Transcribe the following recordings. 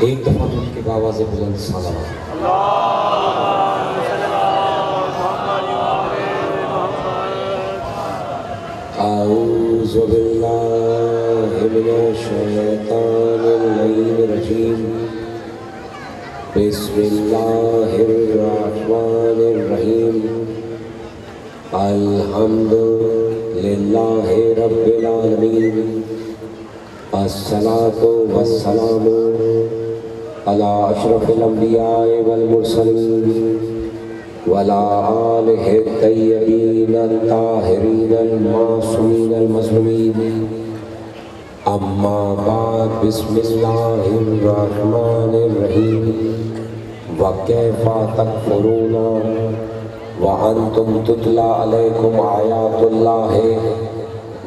ایک دفعہ ان کی آواز بلند صلوات۔ اعوذ باللہ من الشیطان الرجیم، بسم اللہ الرحمن الرحیم، الحمد للہ رب العالمین، الصلاۃ والسلام علی اشرف الانبیاء والمرسلین وعلی آلہ الطیبین الطاہرین المعصومین المظلومین، اما بعد، بسم اللہ الرحمن الرحیم، وکیف تکفرون وانتم تتلی علیکم آیات اللہ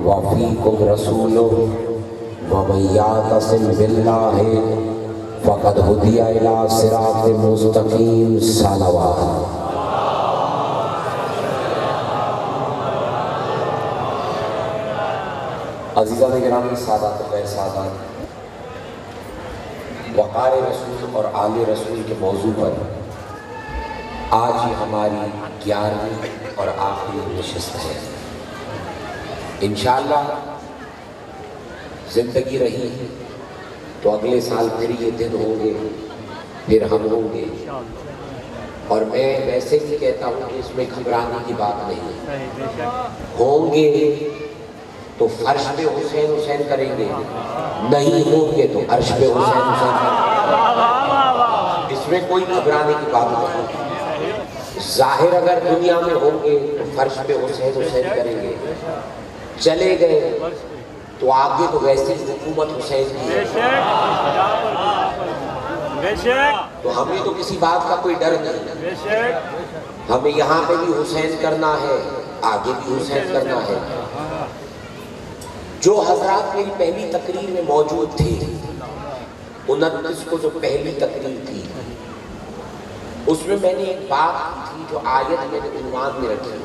وفیکم رسولہ ومن یعتصم باللہ فقد ہدی الی صراط مستقیم۔ صلوات۔ عزیزان گرامی، سادات و غیر سادات، وقار رسول اور آل رسول کے موضوع پر آج ہی ہماری 11ویں اور آخری نشست ہے۔ انشاءاللہ زندگی رہی تو اگلے سال پھر یہ دن ہوں گے، پھر ہم ہوں گے، اور میں ویسے ہی کہتا ہوں کہ اس میں گھبرانے کی بات نہیں ہے۔ ہوں گے تو فرش پہ حسین حسین کریں گے، نہیں ہوں گے تو عرش پہ حسین حسین کریں گے۔ اس میں کوئی گھبرانے کی بات نہیں۔ ظاہر اگر دنیا میں ہوں گے تو فرش پہ حسین حسین کریں گے، چلے گئے تو آگے تو ویسے حکومت حسین کی ہے، تو ہمیں تو کسی بات کا کوئی ڈر نہیں۔ ہمیں یہاں پہ بھی حسین کرنا ہے، آگے بھی حسین کرنا ہے۔ جو حضرات میری پہلی تقریر میں موجود تھے، 29 کو جو پہلی تقریر تھی، اس میں میں نے ایک بات تھی جو آیت میں نے عنوان میں رکھی۔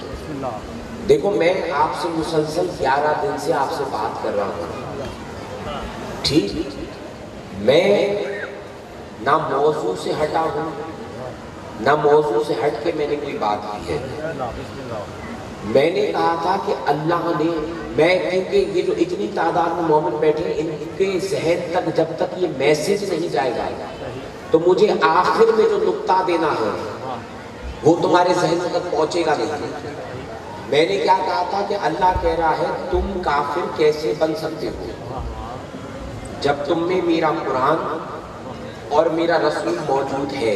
دیکھو، میں آپ سے مسلسل 11 دن سے آپ سے بات کر رہا ہوں، ٹھیک؟ میں نہ موضوع سے ہٹا ہوں، نہ موضوع سے ہٹ کے میں نے کوئی بات کی ہے۔ میں نے کہا تھا کہ اللہ نے، کیونکہ یہ جو اتنی تعداد میں مومن بیٹھے ہیں، ان کے ذہن تک جب تک یہ میسج نہیں جائے گا تو مجھے آخر میں جو نقطہ دینا ہے وہ تمہارے ذہن تک پہنچے گا نہیں۔ میں نے کیا کہا تھا کہ اللہ کہہ رہا ہے تم کافر کیسے بن سکتے ہو جب تم میں میرا قرآن اور میرا رسول موجود ہے؟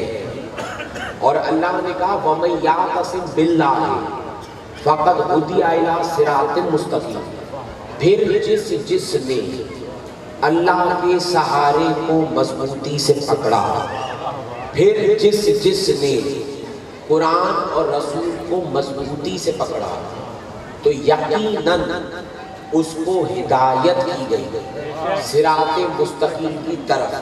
اور اللہ نے کہا وَمَن یعتصم بِاللَّهِ فَقَدْ هُدِیَ إِلَىٰ صِرَاطٍ مُسْتَقِیمٍ۔ پھر جس نے اللہ کے سہارے کو مضبوطی سے پکڑا، پھر جس نے قرآن اور رسول کو مضبوطی سے پکڑا تو یقیناً اس کو ہدایت کی گئی صراط مستقیم کی طرف۔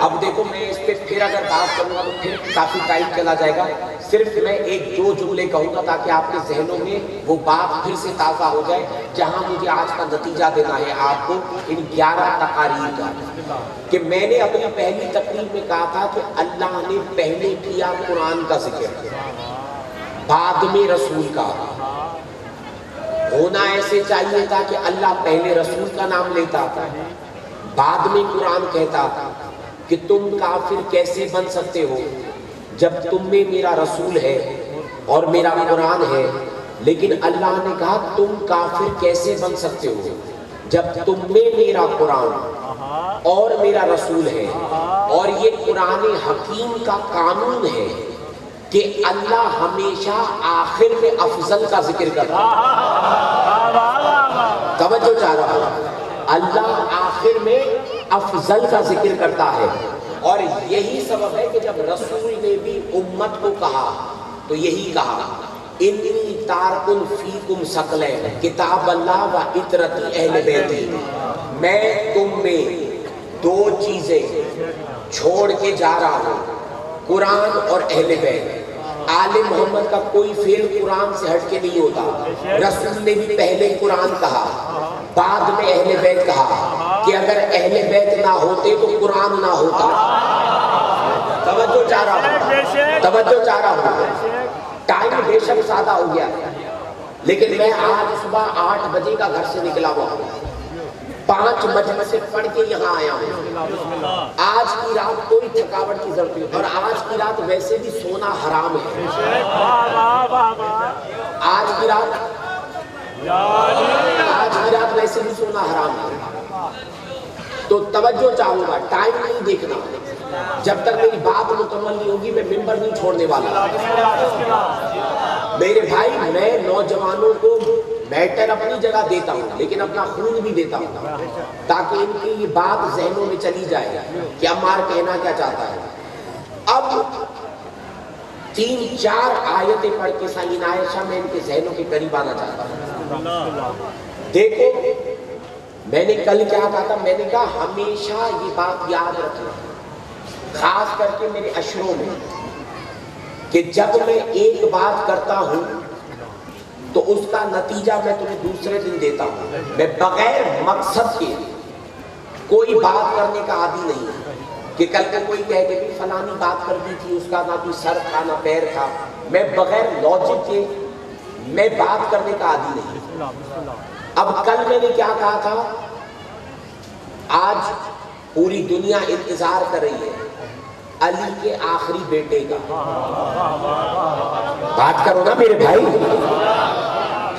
اب دیکھو، میں اس پہ پھر اگر بات کروں گا تو پھر کافی ٹائم چلا جائے گا۔ صرف میں ایک دو جملے کہوں گا تاکہ آپ کے ذہنوں میں وہ بات پھر سے تازہ ہو جائے، جہاں مجھے آج کا نتیجہ دینا ہے آپ کو ان 11 تقاریر کا، کہ میں نے اپنی پہلی تقریر میں کہا تھا کہ اللہ نے پہلے کیا قرآن کا ذکر، بعد میں رسول کا۔ ہونا ایسے چاہیے تھا کہ اللہ پہلے رسول کا نام لیتا، بعد میں قرآن کہتا کہ تم کافر کیسے بن سکتے ہو جب تم میں میرا رسول ہے اور میرا قرآن ہے۔ لیکن اللہ نے کہا تم کافر کیسے بن سکتے ہو جب تم میں میرا قرآن اور میرا رسول ہے۔ اور یہ قرآن حکیم کا قانون ہے کہ اللہ ہمیشہ آخر میں افضل کا ذکر کرتا ہے۔ توجہ چاہ رہا ہوں، اللہ آخر میں افضل کا ذکر کرتا ہے، اور یہی سبب ہے کہ جب رسول نے بھی امت کو کہا تو یہی کہا انی تارکن فیکم ثقلین کتاب اللہ و عطرتی اہل بیتی۔ میں تم میں 2 چیزیں چھوڑ کے جا رہا ہوں، قرآن اور اہل بیت۔ آل محمد کا کوئی فعل قرآن سے ہٹ کے نہیں ہوتا۔ رسول نے بھی پہلے قرآن کہا، بعد میں اہل بیت کہا کہ اگر اہل بیت نہ ہوتے تو قرآن نہ ہوتا۔ توجہ چاہ رہا ہوں. ٹائم بے شک زیادہ ہو گیا لیکن میں آج صبح 8 بجے کا گھر سے نکلا ہوا ہوں, 5 بجے سے پڑھ کے یہاں آیا ہوں. آج کی رات کوئی تھکاوٹ کی ضرورت نہیں, اور آج کی رات ویسے بھی سونا حرام ہے. آج کی رات ویسے بھی سونا حرام ہے. تو توجہ چاہوں گا, ٹائم نہیں دیکھنا. جب تک میری بات مکمل نہیں ہوگی میں ممبر نہیں چھوڑنے والا. میرے بھائی, میں نوجوانوں کو میٹر اپنی جگہ دیتا ہوں لیکن اپنا خون بھی دیتا ہوں تاکہ ان کی یہ بات ذہنوں میں چلی جائے کہ عمار کہنا کیا چاہتا ہے. اب 3-4 آیتیں پڑھ کے سائن عائشہ میں ان کے ذہنوں کے قریب آنا چاہتا ہوں. دیکھو میں نے کل کیا کہا تھا, میں نے کہا ہمیشہ یہ بات یاد رکھنا, خاص کر کے میرے عشروں میں, کہ جب میں ایک بات کرتا ہوں تو اس کا نتیجہ میں تمہیں دوسرے دن دیتا ہوں. میں بغیر مقصد کے کوئی بات کرنے کا عادی نہیں ہے کہ کل کا کوئی کہے کہ فلانی بات کر دی تھی, اس کا نہ کوئی سر تھا نہ پیر تھا. میں بغیر لاجک کے میں بات کرنے کا عادی نہیں. اب کل میں نے کیا کہا تھا, آج پوری دنیا انتظار کر رہی ہے علی کے آخری بیٹے کا. بات کرو نا میرے بھائی,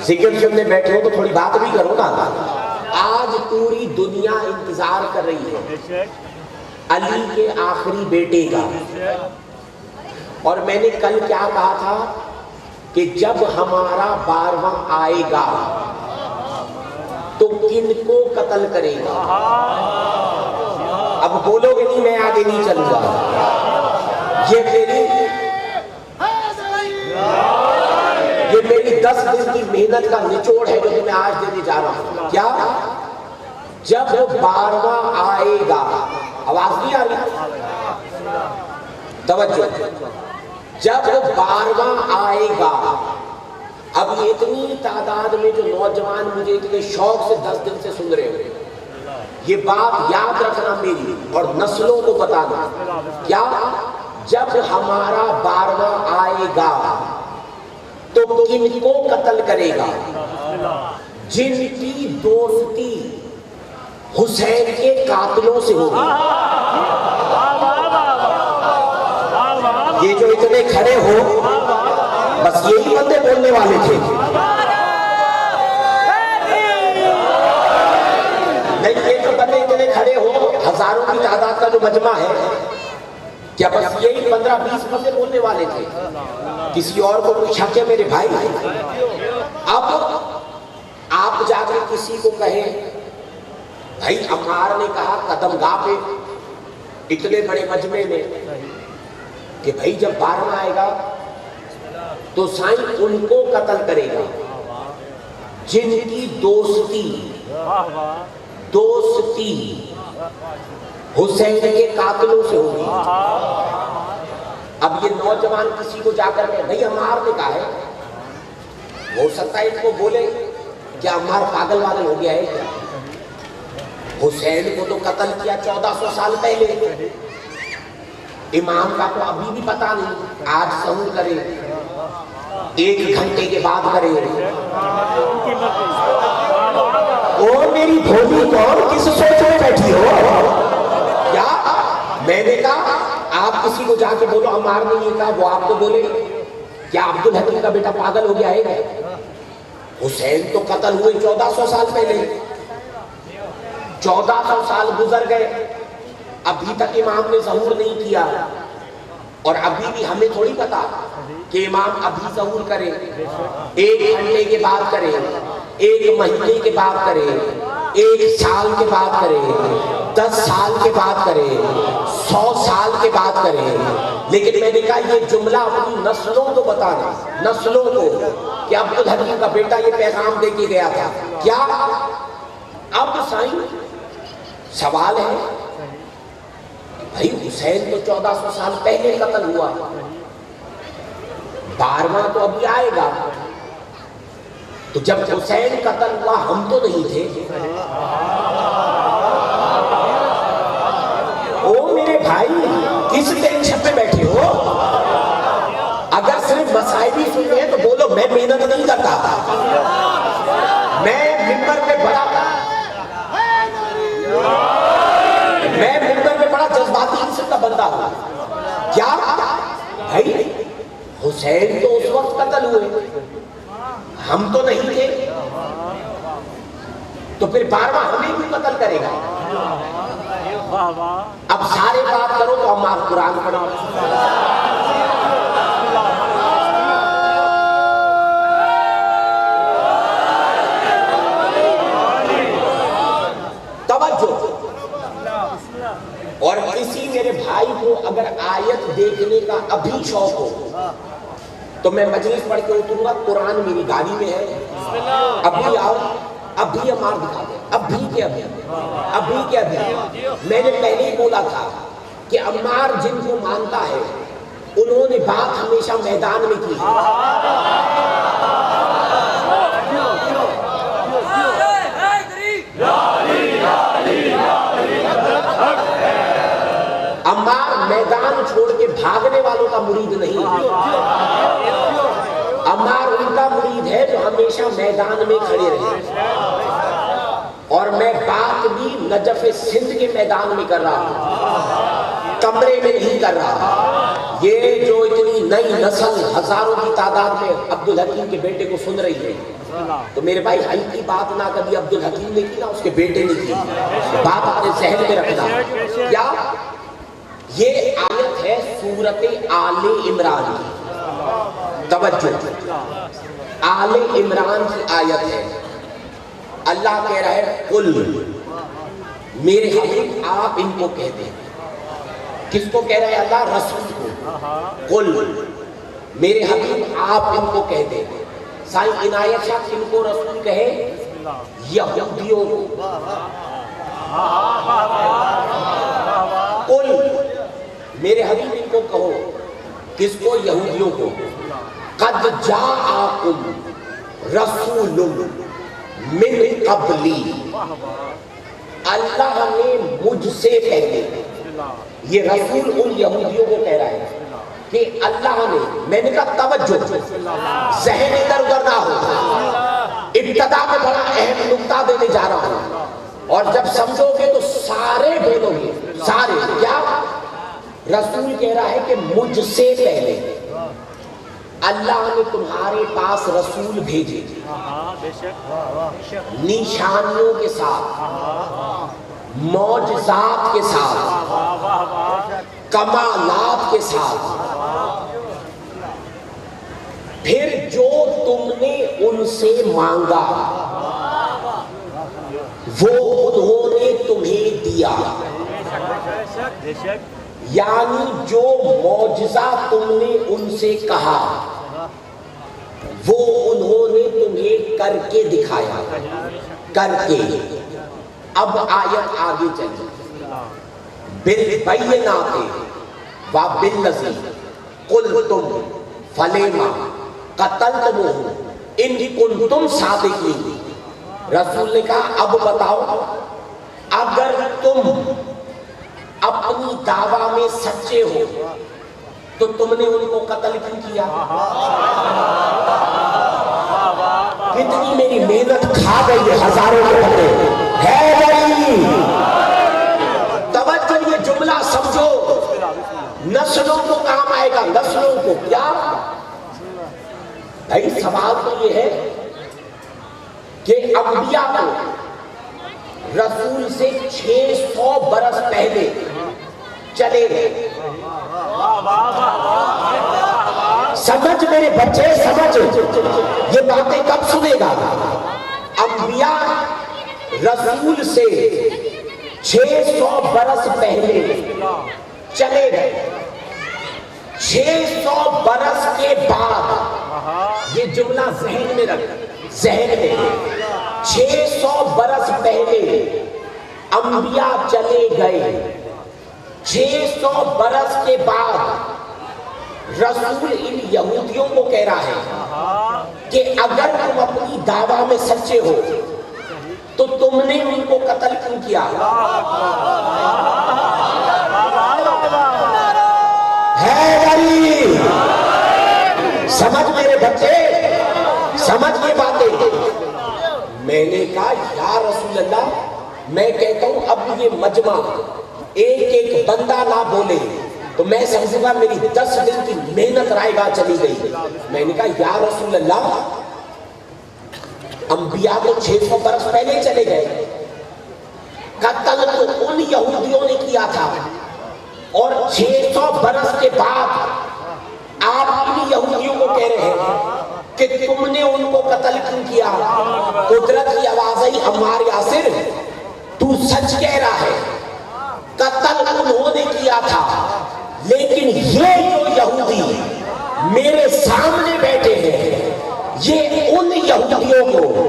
ذکر سننے بیٹھے ہو تو تھوڑی بات بھی کرو نا. آج پوری دنیا انتظار کر رہی ہے علی کے آخری بیٹے کا. اور میں نے کل کیا کہا تھا کہ جب ہمارا 12واں آئے گا تو کن کو قتل کرے گا. اب بولو گے نہیں, میں آگے نہیں چلوں گا. یہ میری 10 دن کی محنت کا نچوڑ ہے جو میں آج دینے جا رہا ہوں. کیا جب 12واں آئے گا, آواز نہیں آ رہی, توجہ, جب 12واں آئے گا. اب یہ اتنی تعداد میں جو نوجوان مجھے اتنے شوق سے 10 دن سے سن رہے ہو, یہ بات یاد رکھنا میری اور نسلوں کو بتانا. کیا جب ہمارا 12واں آئے گا تو کن کو قتل کرے گا؟ جن کی دوستی حسین کے قاتلوں سے ہوگی. یہ جو اتنے کھڑے ہو بس یہی بندے بولنے والے تھے. نہیں, یہ جو بندے اتنے کھڑے ہو, ہزاروں کی تعداد کا جو مجمع ہے, کیا بس یہی 15-20 بندے بولنے والے تھے؟ کسی اور کو کوئی شک ہے میرے بھائی؟ اب آپ جا کے کسی کو کہیں بھائی عمار نے کہا قدم گاہ پہ اتنے بڑے مجمع میں کہ بھائی جب 12واں آئے گا تو سائن ان کو قتل کرے گا جن کی دوستی حسین کے قاتلوں سے ہوگی. اب یہ نوجوان کسی کو جا کر بھائی عمار نے کہا ہے, ہو سکتا ہے ان کو بولے کیا عمار پاگل واگل ہو گیا ہے کیا؟ حسین کو تو قتل کیا 1400 سال پہلے. امام کا تو ابھی بھی پتا نہیں, آج سحور کرے 1 گھنٹے کے بعد کرے. او میری بھولی کون, کس سوچ میں بیٹھی ہو کیا؟ میں نے کہا آپ کسی کو جا کے بولو عمار نے یہ کہا, وہ آپ کو بولے کیا عبدالحکیم کا بیٹا پاگل ہو گیا ہے؟ حسین تو قتل ہوئے 1400 سال پہلے. 1400 سال گزر گئے, ابھی تک امام نے ظہور نہیں کیا. اور ابھی بھی ہمیں تھوڑی پتا کہ امام ابھی ظہور کرے, 1 گھنٹے کے بعد کرے, 1 مہینے کے بعد کرے, 1 سال کے بعد کرے, 10 سال کے بعد کرے, 100 سال کے بعد کرے. لیکن میں نے کہا یہ جملہ اپنی نسلوں کو بتانا, نسلوں کو, کہ عبدالحکیم کا بیٹا یہ پیغام دے کے گیا تھا. کیا اب سائن سوال ہے بھائی حسین تو 1400 سال پہلے قتل ہوا, 12واں تو ابھی آئے گا, تو جب حسین قتل ہوا ہم تو نہیں تھے. او میرے بھائی اس ٹینشن پہ بیٹھے ہو؟ اگر صرف مسائل ہی سننے ہیں تو بولو میں محنت نہیں کرتا، میں ممبر پہ بڑا جذباتی قسم کا بندہ ہوں۔ کیا بھائی حسین تو اس وقت قتل ہوئے، ہم تو نہیں تھے، تو پھر بار بار ہمیں بھی قتل کرے گا؟ اب سارے بات کرو تو ہم آپ قرآن پڑھو۔ توجہ، اور کسی میرے بھائی کو اگر آیت دیکھنے کا ابھی شوق ہو تو میں مجلس پڑھ کے اتروں گا، قرآن میری گاڑی میں ہے، ابھی آؤ، ابھی عمار دکھا دیں، ابھی کے ابھی، ابھی کے ابھی۔ میں نے پہلے ہی بولا تھا کہ عمار جن کو مانتا ہے انہوں نے بات ہمیشہ میدان میں کی ہے۔ عمار میدان چھوڑ کے بھاگنے والوں کا مرید نہیں، عمار ان کا مرید ہے جو ہمیشہ میدان میں کھڑے رہے۔ اور میں بات بھی نجف سندھ کے میدان میں کر رہا ہوں، کمرے میں نہیں کر رہا۔ یہ جو اتنی نئی نسل ہزاروں کی تعداد میں عبدالحکیم کے بیٹے کو سن رہی ہے، تو میرے بھائی ہلکی بات نہ کبھی عبدالحکیم نے کی نہ اس کے بیٹے نے کی، بات اپنے ذہن میں رکھنا۔ کیا یہ آیت ہے سورت آل عمران کی، توجہ، آل عمران کی آیت ہے۔ اللہ کہہ رہا ہے قل، میرے حبیب آپ ان کو کہہ دیں۔ کس کو کہہ رہا ہے اللہ؟ رسول کو۔ قل، میرے حبیب آپ ان کو کہہ دیں۔ سائیں عنایت شاہ کن کو رسول کہے؟ یہودیوں کو۔ قل، میرے حبیب ان کو کہو، کس کو؟ یہودیوں کو۔ قد جاءکم رسول من قبلی، اللہ نے مجھ سے پہلے، یہ رسول ان یہودیوں کو کہہ رہا ہے کہ اللہ نے، میں نے کہا توجہ، ذہن ادھر ادھر نہ ہو، ابتدا میں بڑا اہم نقطہ دینے جا رہا ہوں، اور جب سمجھو گے تو سارے بولو گے، سارے۔ کیا رسول کہہ رہا ہے کہ مجھ سے پہلے اللہ نے تمہارے پاس رسول بھیجے، نشانیوں کے ساتھ، معجزات کے ساتھ، کمالات کے ساتھ، پھر جو تم نے ان سے مانگا وہ انہوں نے تمہیں دیا، یعنی جو معجزہ تم نے ان سے کہا وہ انہوں نے تمہیں کر کے دکھایا، کر کے۔ اب آیت آگے چلی، بالبینات وبالذی قلتم فلم قتلتموہ ان کنتم صادقین۔ رسول نے کہا اب بتاؤ، اگر تم اپنی دعویٰ میں سچے ہو تو تم نے ان کو قتل کیوں کیا؟ کتنی میری محنت کھا گئی ہے ہزاروں کے بدلے ہے نہیں؟ توجہ، یہ جملہ سمجھو، نسلوں کو کام آئے گا، نسلوں کو۔ کیا بھائی سوال تو یہ ہے کہ انبیاء کو رسول سے 600 برس پہلے چلے گئے۔ سمجھ میرے بچے، سمجھ، یہ باتیں کب سنے گا؟ انبیاء رسول سے 600 برس پہلے چلے گئے، 600 برس کے بعد، یہ جملہ ذہن میں رکھ، ذہن میں، 600 برس پہلے انبیاء چلے گئے، 600 برس کے بعد رسول ان یہودیوں کو کہہ رہا ہے کہ اگر تم اپنی دعویٰ میں سچے ہو تو تم نے ان کو قتل کیوں کیا؟ حیدری، سمجھ میرے بچے، سمجھ یہ باتیں۔ میں نے کہا یا رسول اللہ، میں کہتا ہوں اب یہ مجمع ایک ایک بندہ نہ بولے تو میں سمجھوں گا میری 10 دن کی محنت رائے گاہ چلی گئی۔ میں نے کہا یا رسول اللہ، انبیاء تو 600 برس پہلے چلے گئے، قتل تو ان یہودیوں نے کیا تھا، اور 600 برس کے بعد آپ ان یہودیوں کو کہہ رہے ہیں کہ تم نے ان کو قتل کیوں کیا؟ قدرت کی آواز آئی، عمار یاسر تو سچ کہہ رہا ہے، قتل انہوں نے کیا تھا، لیکن یہ جو یہودی میرے سامنے بیٹھے ہیں یہ ان یہودیوں کو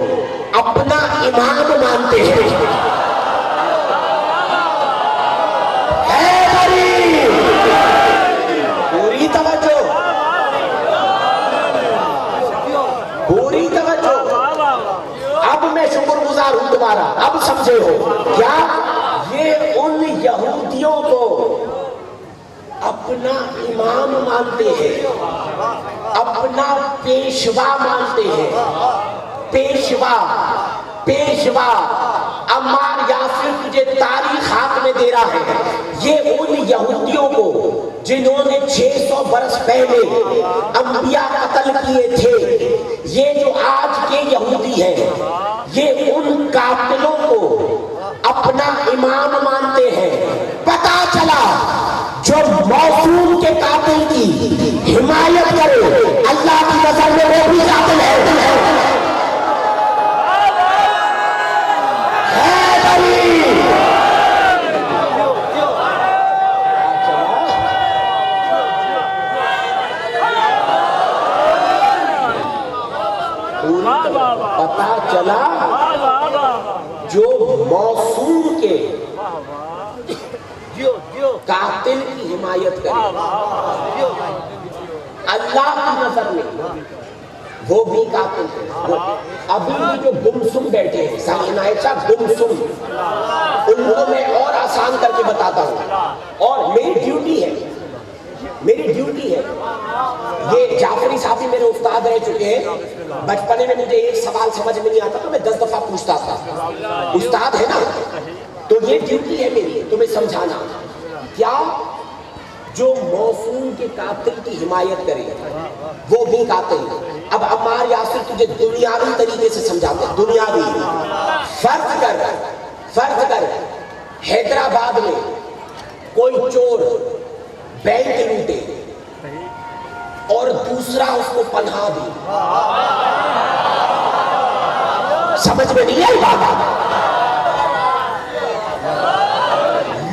اپنا امام مانتے ہیں۔ پوری توجہ، پوری توجہ، اب میں شکر گزار ہوں تمہارا، اب سمجھے ہو کیا؟ یہ ان یہودیوں کو اپنا امام مانتے ہیں، اپنا پیشوا مانتے ہیں۔ پیشوا، پیشوا عمار یاسر تجھے تاریخ ہاتھ میں دے رہا ہے، یہ ان یہودیوں کو جنہوں نے 600 برس پہلے انبیاء قتل کیے تھے، یہ جو آج کے یہودی ہیں یہ ان قاتلوں کو اپنا امام مانتے ہیں۔ پتہ چلا جو معصوم کے قاتل کی حمایت کرے اللہ کی نظر میں وہ بھی قاتل ہے۔ پتہ چلا جو معصوم کے قاتل کی حمایت کرے اللہ کی نظر میں وہ بھی قاتل ہے۔ ابھی بھی جو گمسم بیٹھے ہیں سائن عائشہ گمسم، ان کو میں اور آسان کر کے بتاتا ہوں، اور میری ڈیوٹی ہے، میری ڈیوٹی ہے۔ یہ جعفری صاحب میرے استاد رہ چکے ہیں، بچپنے میں مجھے ایک سوال سمجھ میں نہیں آتا تو میں 10 دفعہ پوچھتا تھا، استاد ہے نا، تو یہ ڈیوٹی ہے میری تمہیں سمجھانا۔ کیا جو موصوم کے قاتل کی حمایت کرے وہ بھی قاتل ہے۔ اب عمار یاسر تجھے دنیاوی طریقے سے سمجھاتے ہیں، دنیاوی۔ فرض کر حیدرآباد میں کوئی چور بینک لوٹے اور دوسرا اس کو پناہ دی، سمجھ میں نہیں آئی بات؟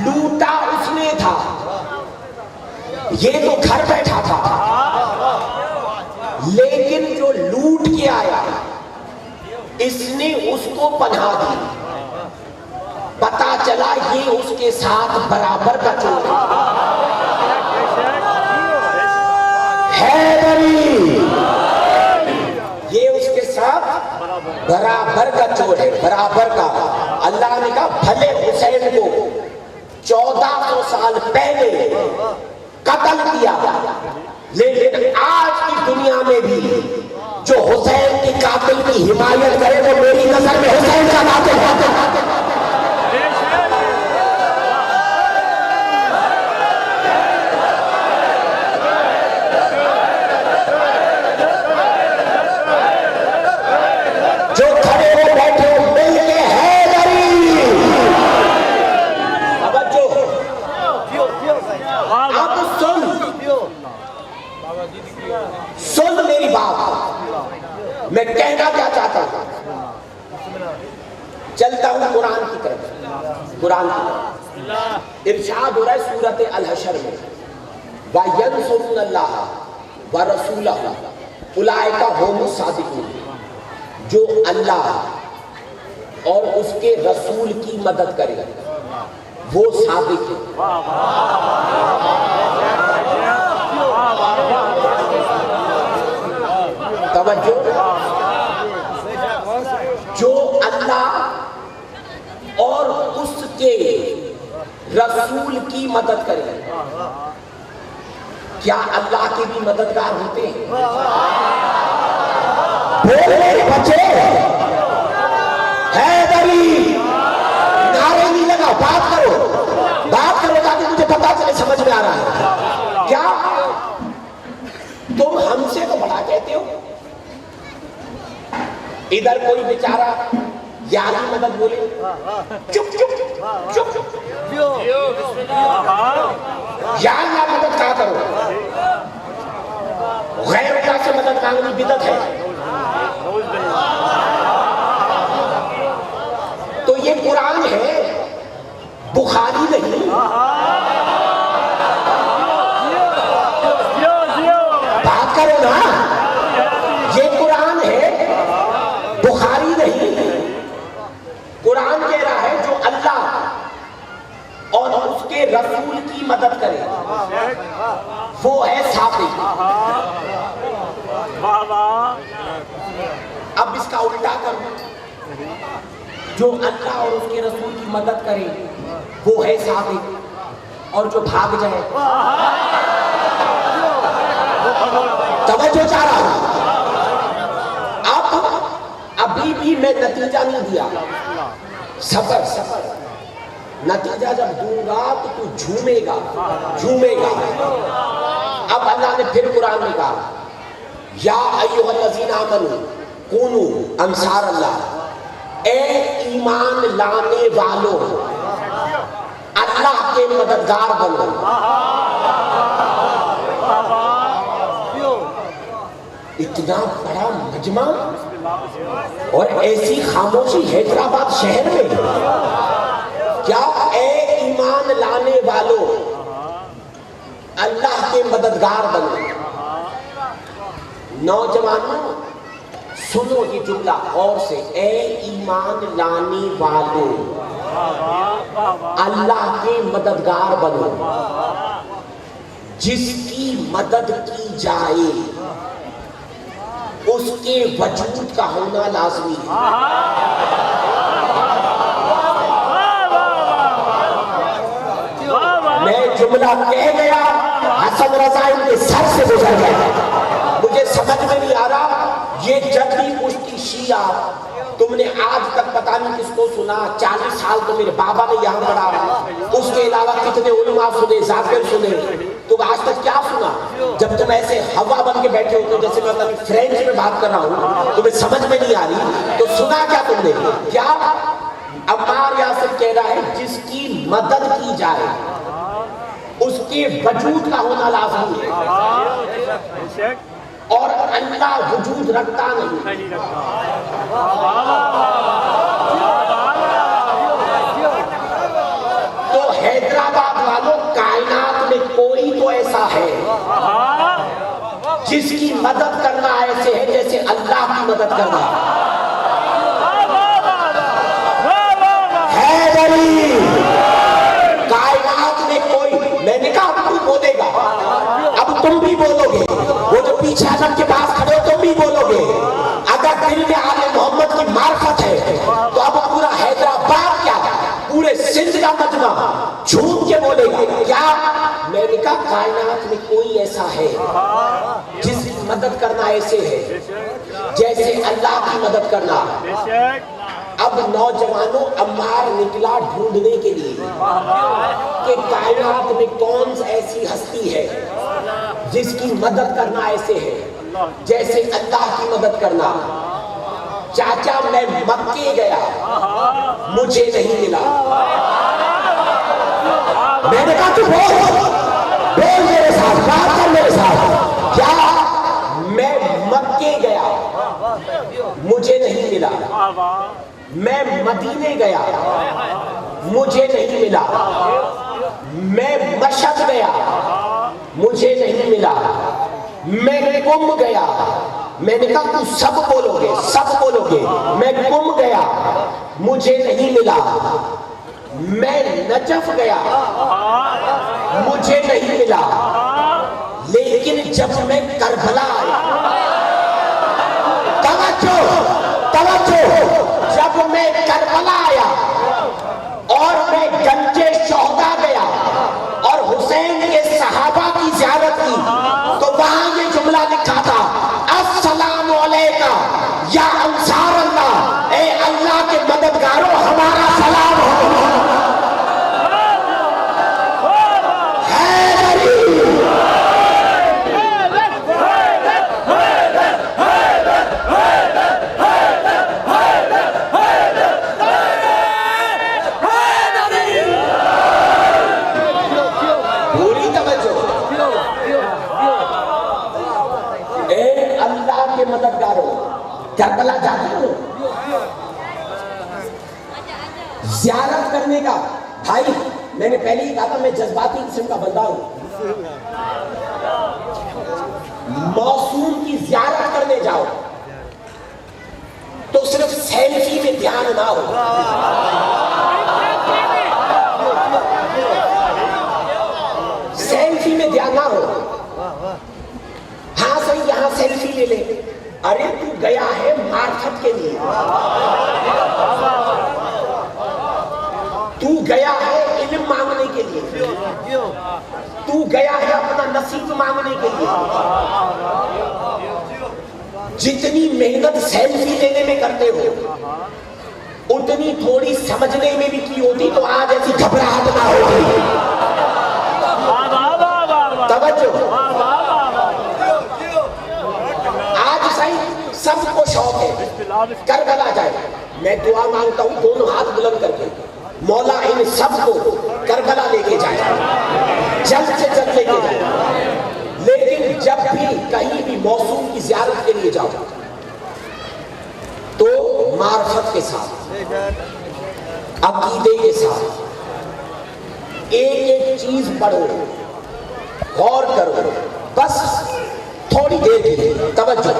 لوٹا اس نے تھا، یہ تو گھر بیٹھا تھا، لیکن جو لوٹ کے آیا اس نے اس کو پناہ دی، پتا چلا یہ اس کے ساتھ برابر کا چور حیدری، یہ اس کے ساتھ برابر کا چور ہے، برابر کا۔ اللہ نے کہا بھلے حسین کو 1400 سال پہلے قتل کیا، لیکن آج کی دنیا میں بھی جو حسین کے قاتل کی حمایت کرے وہ میری نظر میں حسین کا قاتل ہے۔ جو کھڑے ہو بیٹھے ہو مل کے حیدری، اب سن میری بات، میں کہنا کیا چاہتا ہوں، چلتا ہوں قرآن کی طرف۔ قرآن کی طرف ارشاد ہو رہا ہے سورۃ الحشر میں، وَيَنْصُرُونَ اللَّهَ وَرَسُولَهُ أُولَئِكَ هُمُ الصَّادِقُونَ، جو اللہ اور اس کے رسول کی مدد کرے وہ صادق ہے۔ توجہ، جو اللہ اور اس کے رسول کی مدد کرے کیا اللہ کے بھی مددگار ہوتے ہیں؟ بولے بچے حیدری، نعرے نہیں لگا، بات کرو تاکہ مجھے پتا چلے سمجھ میں آ رہا ہے کیا؟ تم ہم سے تو بڑا کہتے ہو، ادھر کوئی بیچارہ یا اللہ مدد بولے، چپ چپ چپ یا اللہ مدد کہا کرو، غیر اللہ سے مدد مانگنی بدعت ہے۔ تو یہ قرآن ہے، بخاری نہیں۔ بات کرو نا، یہ قرآن ہے، بخاری نہیں۔ قرآن کہہ رہا ہے جو اللہ اور اس کے رسول کی مدد کرے وہ ہے ثابت۔ اب اس کا الٹا کرو، جو اللہ اور اس کے رسول کی مدد کرے وہ ہے ثابت، اور جو بھاگ جائے۔ توجہ چاہ رہا ہوں، ابھی بھی میں نتیجہ نہیں دیا، سفر نتیجہ جب دوں گا تو جھومے گا۔ اب اللہ نے پھر قرآن میں کہا یا ایھا الذین آمنوا کونوا انصار اللہ، اے ایمان لانے والوں اللہ کے مددگار بنو۔ اتنا بڑا مجمع اور ایسی خاموشی حیدرآباد شہر میں، کیا اے ایمان لانے والوں اللہ کے مددگار بنو۔ نوجوانوں سنو یہ جملہ اور سے، اے ایمان لانے والوں اللہ کے مددگار بنو، جس کی مدد کی جائے اس کے وجود کا ہونا لازمی ہے۔ میں جملہ کہہ گیا، حسن رضا ان کے سر سے گزر گیا، مجھے سمجھ میں نہیں آ رہا۔ یہ جدی پشتی شیعہ تم نے آج تک پتہ نہیں کس کو سنا، 40 سال تو میرے بابا نے یہاں پڑھا، اس کے علاوہ کتنے علماء سنے، ذاکر سنے، تم آج تک کیا سنا؟ جب تم ایسے ہوا بن کے بیٹھے ہو تو جیسے میں فرینچ میں بات کر رہا ہوں، تمہیں سمجھ میں نہیں آ رہی، تو سنا کیا تم نے؟ کیا عمار یاسر کہہ رہا ہے جس کی مدد کی جائے اس کے وجود کا ہونا لازمی ہے، اور اللہ وجود رکھتا نہیں۔ تو حیدرآباد والوں، کائنات میں کوئی تو ایسا ہے جس کی مدد کرنا ایسے ہے جیسے اللہ کی مدد کرنا۔ حیدری، کائنات میں کوئی، میں نے کہا اب تو بولے گا، اب تم بھی بولو گے، وہ جو پیچھے عالم کے پاس کھڑے ہو تم بھی بولو گے۔ اگر دل میں آل محمد کی معرفت ہے تو اب پورا حیدرآباد کیا، پورے سندھ کا مجمع جھوم کے بولے گا کیا؟ میں نے کہا کائنات میں کوئی ایسا ہے جس کی مدد کرنا ایسے ہے جیسے اللہ کی مدد کرنا۔ اب نوجوانوں، عمار نکلا ڈھونڈنے کے لیے کہ کائنات میں کون ایسی ہستی ہے جس کی مدد کرنا ایسے ہے جیسے اللہ کی مدد کرنا۔ چاچا میں مکے گیا، مجھے نہیں ملا۔ میں نے کہا تو بول میرے ساتھ، بات کر میرے ساتھ، کیا میں مکے گیا مجھے نہیں ملا، میں مدینے گیا مجھے نہیں ملا، میں مشہد گیا مجھے نہیں ملا، میں کم گیا، میں نے کہا تو سب بولو گے، میں کم گیا مجھے نہیں ملا، میں نجف گیا مجھے نہیں ملا، لیکن جب میں کربلا آیا، توجہ، جب میں کربلا آیا اور میں گنج شہداء گیا اور حسین کے صحابہ کی زیارت کی، یا انصار اللہ، اے اللہ کے مددگاروں ہمارا سلام ہو۔ پوری توجہ، اے اللہ کے مددگاروں، کربلا جاتے ہو زیارت کرنے کا؟ بھائی میں نے پہلے ہی کہا تھا میں جذباتی قسم کا بندہ ہوں۔ معصوم کی زیارت کرنے جاؤ تو صرف سیلفی میں دھیان نہ ہو، سیلفی میں دھیان نہ ہو۔ ہاں صحیح یہاں سیلفی لے لے، ارے تو گیا ہے معرفت کے لیے، تو گیا ہے علم مانگنے کے لیے، تو گیا ہے اپنا نصیب مانگنے کے لیے۔ جتنی محنت سیلفی لینے میں کرتے ہو اتنی تھوڑی سمجھنے میں بھی کی ہوتی تو آج ایسی گھبراہٹ نہ ہوتی۔ توجہ، آج صحیح سب کو شوق ہے کربلا جائے، میں دعا مانگتا ہوں دونوں ہاتھ بلند کر کے مولا ان سب کو کربلا لے کے جائے، جلد سے جلد لے کے جائے۔ لیکن جب بھی کہیں بھی معصوم کی زیارت کے لیے جاؤ تو معرفت کے ساتھ، عقیدے کے ساتھ ایک ایک چیز پڑھو، غور کرو، بس تھوڑی دیر کے لیے توجہ،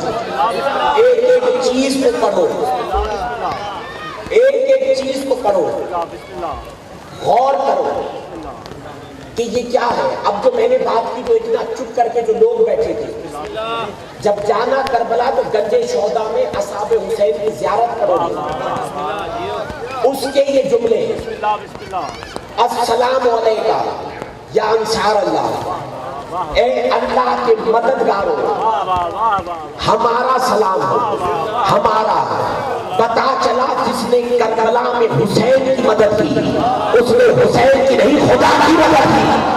ایک ایک چیز کو پڑھو، ایک ایک چیز کو پڑھو، غور کرو کہ یہ کیا ہے۔ اب جو میں نے بات کی تو اتنا چپ کر کے جو لوگ بیٹھے تھے، جب جانا کربلا تو گنج شہداء میں اصحاب حسین کی زیارت کرو گے، اس کے یہ جملے ہیں، السلام علیکہ یا انصار اللہ، اے اللہ کے مددگاروں ہمارا سلام ہو، ہمارا پتا چلا جس نے کربلا میں حسین کی مدد کی اس نے حسین کی نہیں خدا کی مدد کی۔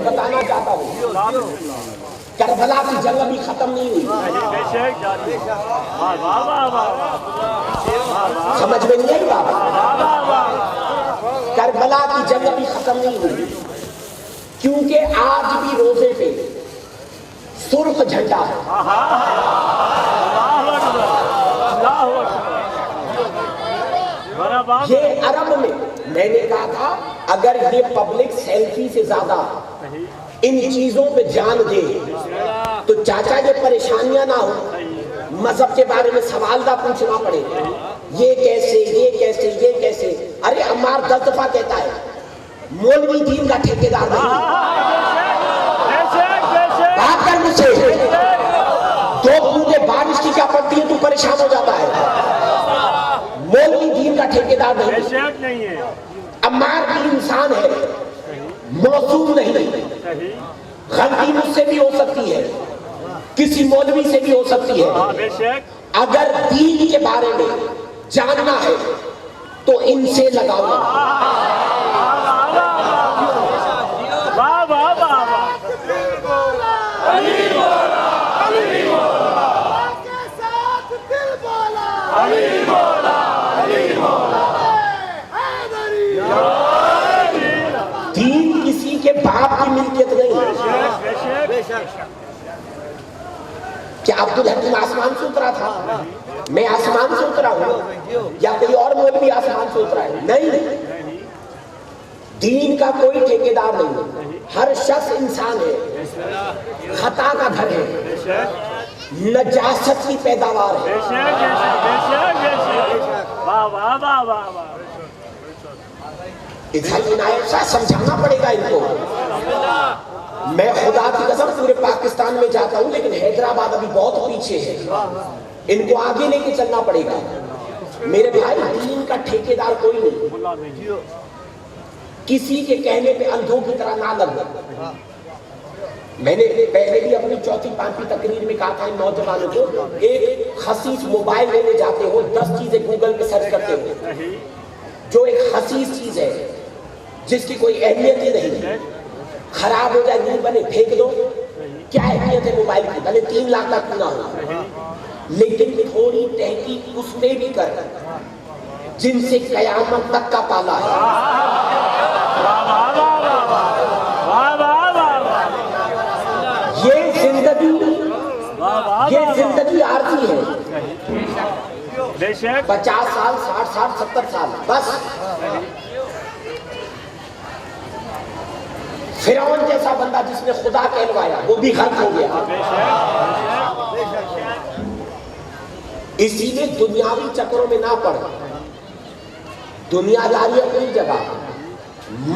بتانا چاہتا ہوں کربلا کی جنگ ابھی ختم نہیں ہوئی، سمجھ میں نہیں آئی بات؟ کربلا کی جنگ ابھی ختم نہیں ہوئی کیونکہ آج بھی روزے پہ سرخ جھنڈا ہے۔ یہ عرب میں نے کہا تھا اگر یہ پبلک سیلفی سے زیادہ ان چیزوں پہ جان دے تو چاچا یہ پریشانیاں نہ ہو، مذہب کے بارے میں سوال نہ پوچھنا پڑے، یہ کیسے یہ کیسے یہ کیسے۔ ارے عمار 10 دفعہ کہتا ہے مولوی دین کا ٹھیکیدار نہیں، بات کر مجھ سے، 2 بوندیں بارش کی کیا پڑتی ہے تو پریشان ہو جاتا ہے، مولوی دین کا ٹھیکیدار نہیں ہے، عمار بھی انسان ہے، معصوم نہیں، غلطی مجھ سے بھی ہو سکتی ہے، کسی مولوی سے بھی ہو سکتی ہے۔ اگر دین کے بارے میں جاننا ہے تو ان سے لگاؤ۔ دین کسی کے باپ کی ملکیت نہیں ہے۔ کیا عبدالحکیم آسمان سے اترا تھا؟ میں آسمان سے اترا ہوں یا کوئی اور مولوی آسمان سے اترا ہے؟ نہیں، دین کا کوئی ٹھیکیدار نہیں، ہر شخص انسان ہے، خطا کا گھر ہے، نجاست کی پیداوار ہے۔ سمجھانا پڑے گا ان کو، پاکستان میں جاتا ہوں لیکن حیدرآباد ابھی بہت پیچھے ہے، ان کو آگے لے کے چلنا پڑے گا۔ میرے بھائی دین کا ٹھیکیدار کوئی نہیں، کسی کے کہنے پہ اندھوں کی طرح نہ لگ۔ میں نے پہلے بھی اپنی چوتھی پانچویں تقریر میں کہا تھا ان نوجوانوں کو، ایک خسیس موبائل لینے جاتے ہو، 10 چیزیں گوگل پہ سرچ کرتے ہو، جو ایک خسیس چیز ہے جس کی کوئی اہمیت ہی نہیں، خراب ہو جائے نہیں بنے پھینک دو، کیا اہمیت ہے موبائل کی، بھلے 3 لاکھ تک نہ ہو، لیکن تھوڑی تحقیق اس میں بھی کر جن سے قیامت تک کا پالا ہے۔ یہ زندگی عارضی ہے، 50 سال 60 سال 70 سال بس۔ فرعون جیسا بندہ جس نے خدا کہلوایا وہ بھی غرق ہو گیا۔ اسی لیے دنیاوی چکروں میں نہ پڑ، دنیا داری اپنی جگہ،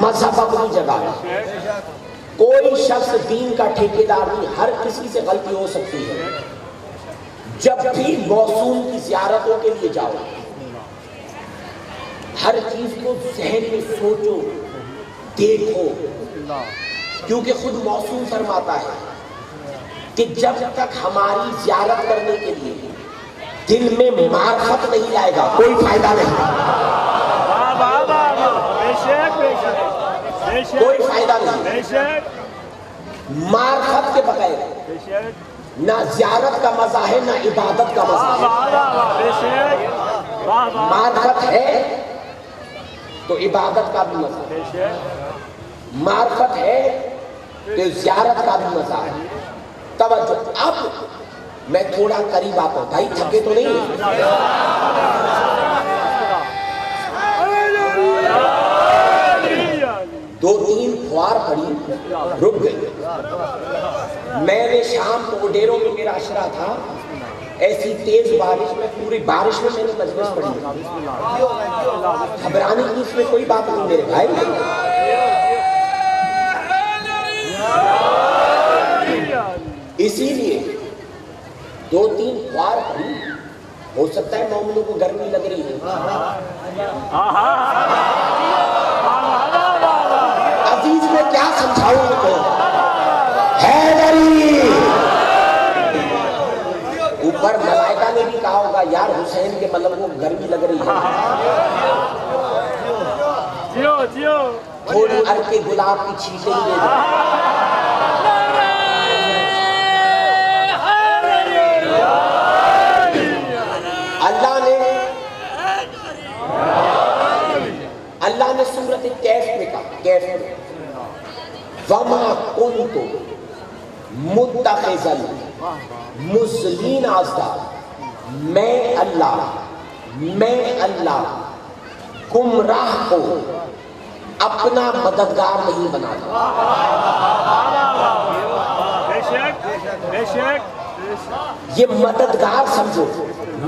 مذہب اپنی جگہ، کوئی شخص دین کا ٹھیکیدار نہیں، ہر کسی سے غلطی ہو سکتی ہے۔ جب بھی موصوم کی زیارتوں کے لیے جاؤ، ہر چیز کو ذہن میں سوچو، دیکھو، کیونکہ خود موصوم فرماتا ہے کہ جب تک ہماری زیارت کرنے کے لیے دل میں معرفت نہیں لائے گا کوئی فائدہ نہیں، کوئی فائدہ نہیں۔ معرفت کے بغیر نہ زیارت کا مزہ ہے نہ عبادت کا مزہ ہے۔ معرفت ہے تو عبادت کا بھی مزہ ہے، معرفت ہے تو زیارت کا بھی مزہ ہے۔ توجہ، اب میں تھوڑا قریب آتا ہوں، بھائی تھکے تو نہیں ہیں؟ 2-3 فوار پڑی رک گئی۔ میں نے شام کو ڈیروں میں میرا اشرا تھا، ایسی تیز بارش میں، پوری بارش میں میں نے مجلس پڑھی۔ گھبرانے کی اس میں کوئی بات نہیں میرے بھائی۔ اسی لیے 2-3 فوار پڑی، ہو سکتا ہے مومنوں کو گرمی لگ رہی ہے۔ عزیز میں کیا سمجھاؤں ان کو؟ حیدری! اوپر ملائکہ نے بھی کہا ہوگا یار حسین کے مطلب وہ گرمی لگ رہی ہے، تھوڑی ارک کے گلاب کی چھینٹیں ہی دے دو۔ اللہ نے سورۃ کہف میں کہا، کہف میں وَمَا كُنْتُ مُتَّخِذَ الْمُضِلِّينَ عَضْدًا، میں اللہ گمراہ کو اپنا مددگار نہیں بناتا۔ یہ مددگار سمجھو،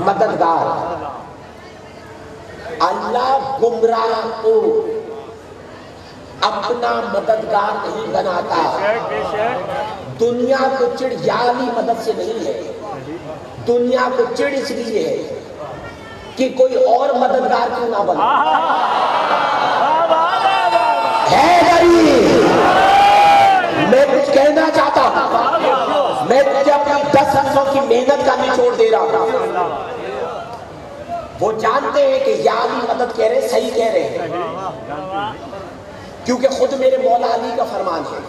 مددگار۔ اللہ گمراہ کو اپنا مددگار نہیں بناتا۔ دنیا کو چڑ یالی مدد سے نہیں ہے، دنیا کو چڑ اس لیے ہے کہ کوئی اور مددگار کیوں نہ بنا۔ میں کچھ کہنا چاہتا ہوں، میں تجھے اپنی 10 سالوں کی محنت کا نچوڑ دے رہا ہوں۔ وہ جانتے ہیں کہ یا علی مدد کہہ رہے صحیح کہہ رہے ہیں، کیونکہ خود میرے مولا علی کا فرمان ہے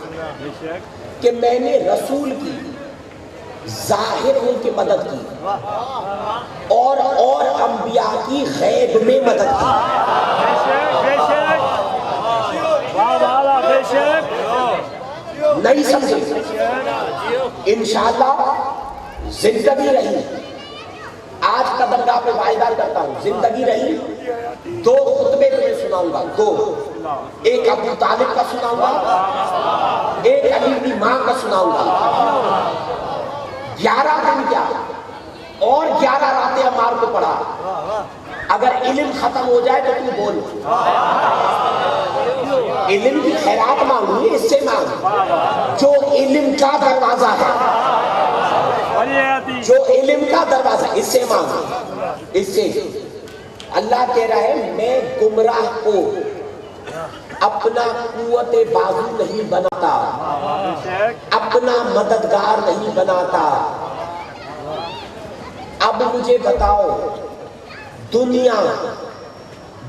کہ میں نے رسول کی ظاہر ان کی مدد کی اور انبیاء کی غیب میں مدد کی۔ نہیں سمجھے؟ انشاءاللہ زندگی رہی، آج کا درگاہ پہ وعدہ کرتا ہوں، زندگی رہی 2 خطبے تمہیں سناؤں گا، 2، ایک ابو طالب کا سناؤں گا، ایک علی کی ماں کا سناؤں گا۔ 11 دن کیا اور 11 راتیں عمار کو پڑھا۔ اگر علم ختم ہو جائے تو تم بول، علم کی خیرات مانگی، اس سے مانگ جو علم کا دروازہ ہے۔ کا دروازہ، اس سے مانگو، اس سے۔ اللہ کہہ رہا ہے میں گمراہ کو اپنا قوت بازو نہیں بناتا، اپنا مددگار نہیں بناتا۔ اب مجھے بتاؤ دنیا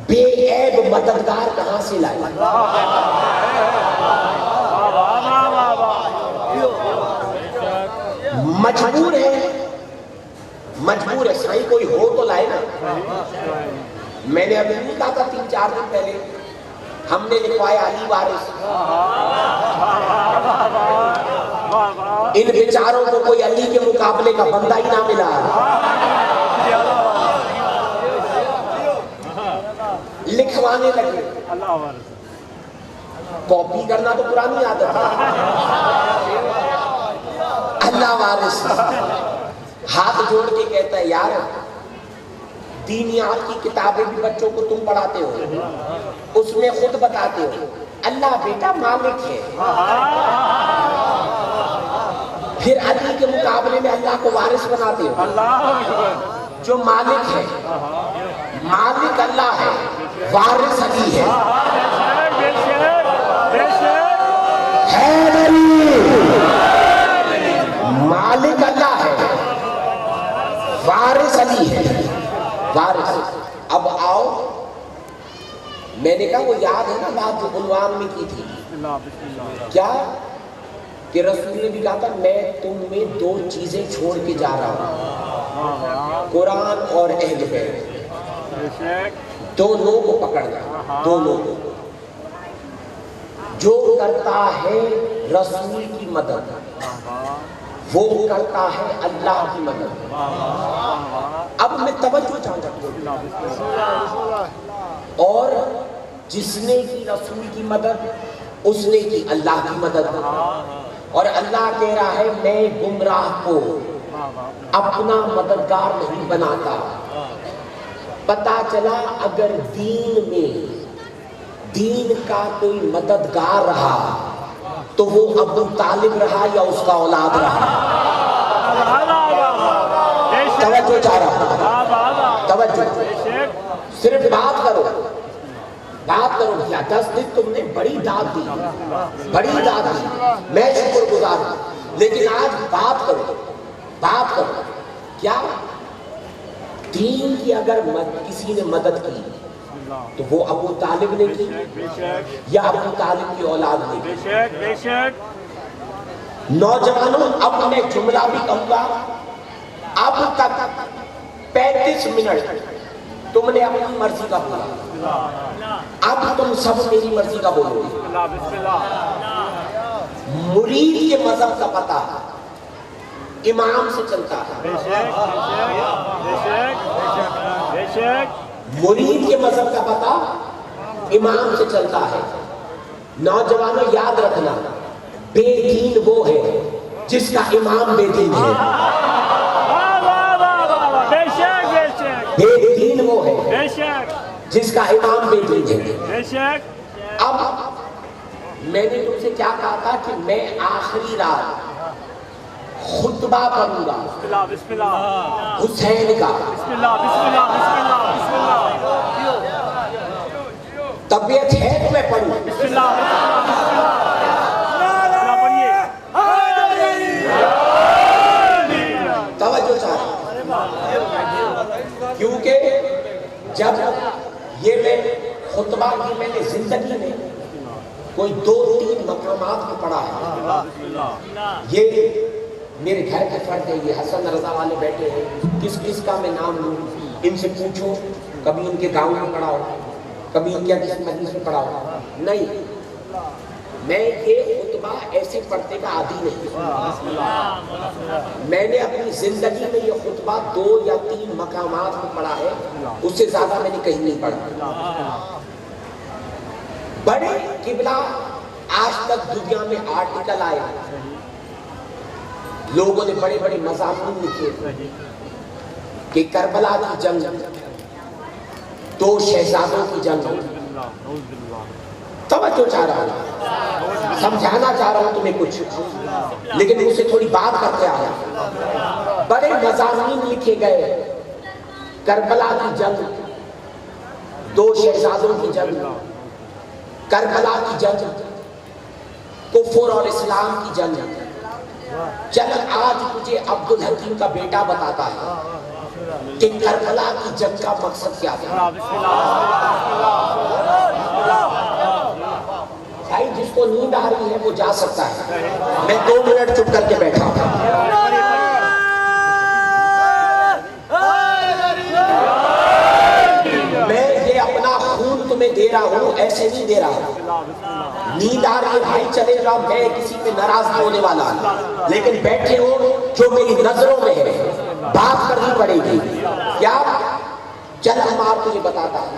بے عیب مددگار کہاں سے لائے؟ مجبور ہے، مجبور ہے، صحیح کوئی ہو تو لائے نا۔ میں نے ابھی نہیں کہا تھا 3-4 دن پہلے ہم نے لکھوایا علی وارث، ان بیچاروں کو کوئی علی کے مقابلے کا بندہ ہی نہ ملا، لکھوانے لگے۔ کاپی کرنا تو پرانی عادت ہے۔ اللہ وارث ہاتھ جوڑ کے کہتا ہے یار دینیات کی کتابیں بھی بچوں کو تم پڑھاتے ہو، اس میں خود بتاتے ہو اللہ بیٹا مالک ہے، پھر علی کے مقابلے میں اللہ کو وارث بناتے ہو۔ جو مالک ہے، مالک اللہ ہے، وارث علی ہے۔ مالک اللہ ہے، وارث علی ہے، وارث۔ اب آؤ، میں نے کہا وہ یاد ہے نا بات جو عنوان میں کی تھی، کیا کہ رسول نے بھی کہا تھا میں تم میں 2 چیزیں چھوڑ کے جا رہا ہوں، قرآن اور اہل بیت، دونوں کو پکڑنا، دونوں کو۔ جو کرتا ہے رسول کی مدد وہ کرتا ہے اللہ کی مدد۔ اب میں توجہ چاہتا ہوں، اور جس نے کی رسول کی مدد اس نے کی اللہ کی مدد، اور اللہ کہہ رہا ہے میں گمراہ کو اپنا مددگار نہیں بناتا۔ پتا چلا اگر دین میں دین کا کوئی مددگار رہا تو وہ ابو طالب رہا یا اس کا اولاد رہا۔ توجہ چاہ رہا، توجہ، صرف بات کرو، بات کرو۔ 10 دن تم نے بڑی داد دی، بڑی داد دی، میں شکر گزار ہوں، لیکن آج بات کرو، بات کرو۔ کیا دین کی اگر کسی نے مدد کی تو وہ ابو طالب نے کی یا ابو طالب کی اولاد نے کی؟ نوجوانوں اب میں جملہ بھی کہوں گا، اب تک 35 منٹ تم نے اپنی مرضی کا بولا، اب تم سب میری مرضی کا بولو گے۔ مرید کے مذہب کا پتہ امام سے چلتا ہے، مرید کے مذہب کا پتہ امام سے چلتا ہے۔ نوجوانوں یاد رکھنا، بے دین وہ ہے جس کا امام بے دین ہے، بے دین وہ ہے جس کا امام بے دین ہے۔ اب میں نے تم سے کیا کہا تھا کہ میں آخری رات خطبہ پڑھوں گا حسین کا۔ طبیعت ہے تو میں پڑھوں، توجہ چاہتا ہوں، کیونکہ جب یہ میں خطبہ کی میں نے زندگی میں کوئی 2-3 مقامات میں پڑھا ہے۔ یہ میرے گھر کے فرد ہے، یہ حسن رضا والے بیٹھے ہیں، کس کس کا میں نام لوں، ان سے پوچھو، کبھی ان کے گاؤں میں پڑھا ہو، کبھی ان کے کسی مجلس میں پڑھا ہو، نہیں۔ میں یہ خطبہ ایسے پڑھتے کا عادی نہیں، میں نے اپنی زندگی میں یہ خطبہ 2 یا 3 مقامات میں پڑھا ہے، اس سے زیادہ میں نے کہیں نہیں پڑھا۔ بڑے قبلہ آج تک دنیا میں آرٹیکل آئے، لوگوں نے بڑے بڑے مضامین لکھے کہ کربلا کی جنگ 2 شہزادوں کی جنگ۔ توجہ چاہ رہا ہوں، سمجھانا چاہ رہا ہوں تمہیں کچھ، لیکن مجھ سے تھوڑی بات کرتے آ رہا۔ بڑے مضامین لکھے گئے، کربلا کی جنگ، دو شہزادوں کی جنگ، کربلا کی جنگ، کفر اور اسلام کی جنگ۔ چل آج مجھے عبدالحکیم کا بیٹا بتاتا ہے کہ کربلا کی جنگ کا مقصد کیا تھا۔ بھائی جس کو نیند آ رہی ہے وہ جا سکتا ہے، میں 2 منٹ چپ کر کے بیٹھا ہوں۔ میں یہ اپنا خون تمہیں دے رہا ہوں، ایسے نہیں دے رہا ہوں۔ نیند آ رہی ہے بھائی چلے جاؤ، میں کسی پہ ناراض نہیں ہونے والا، لیکن بیٹھے ہو جو میری نظروں میں ہے بات کرنی پڑے گی۔ کیا؟ چل ہم آپ کو یہ بتاتا ہے،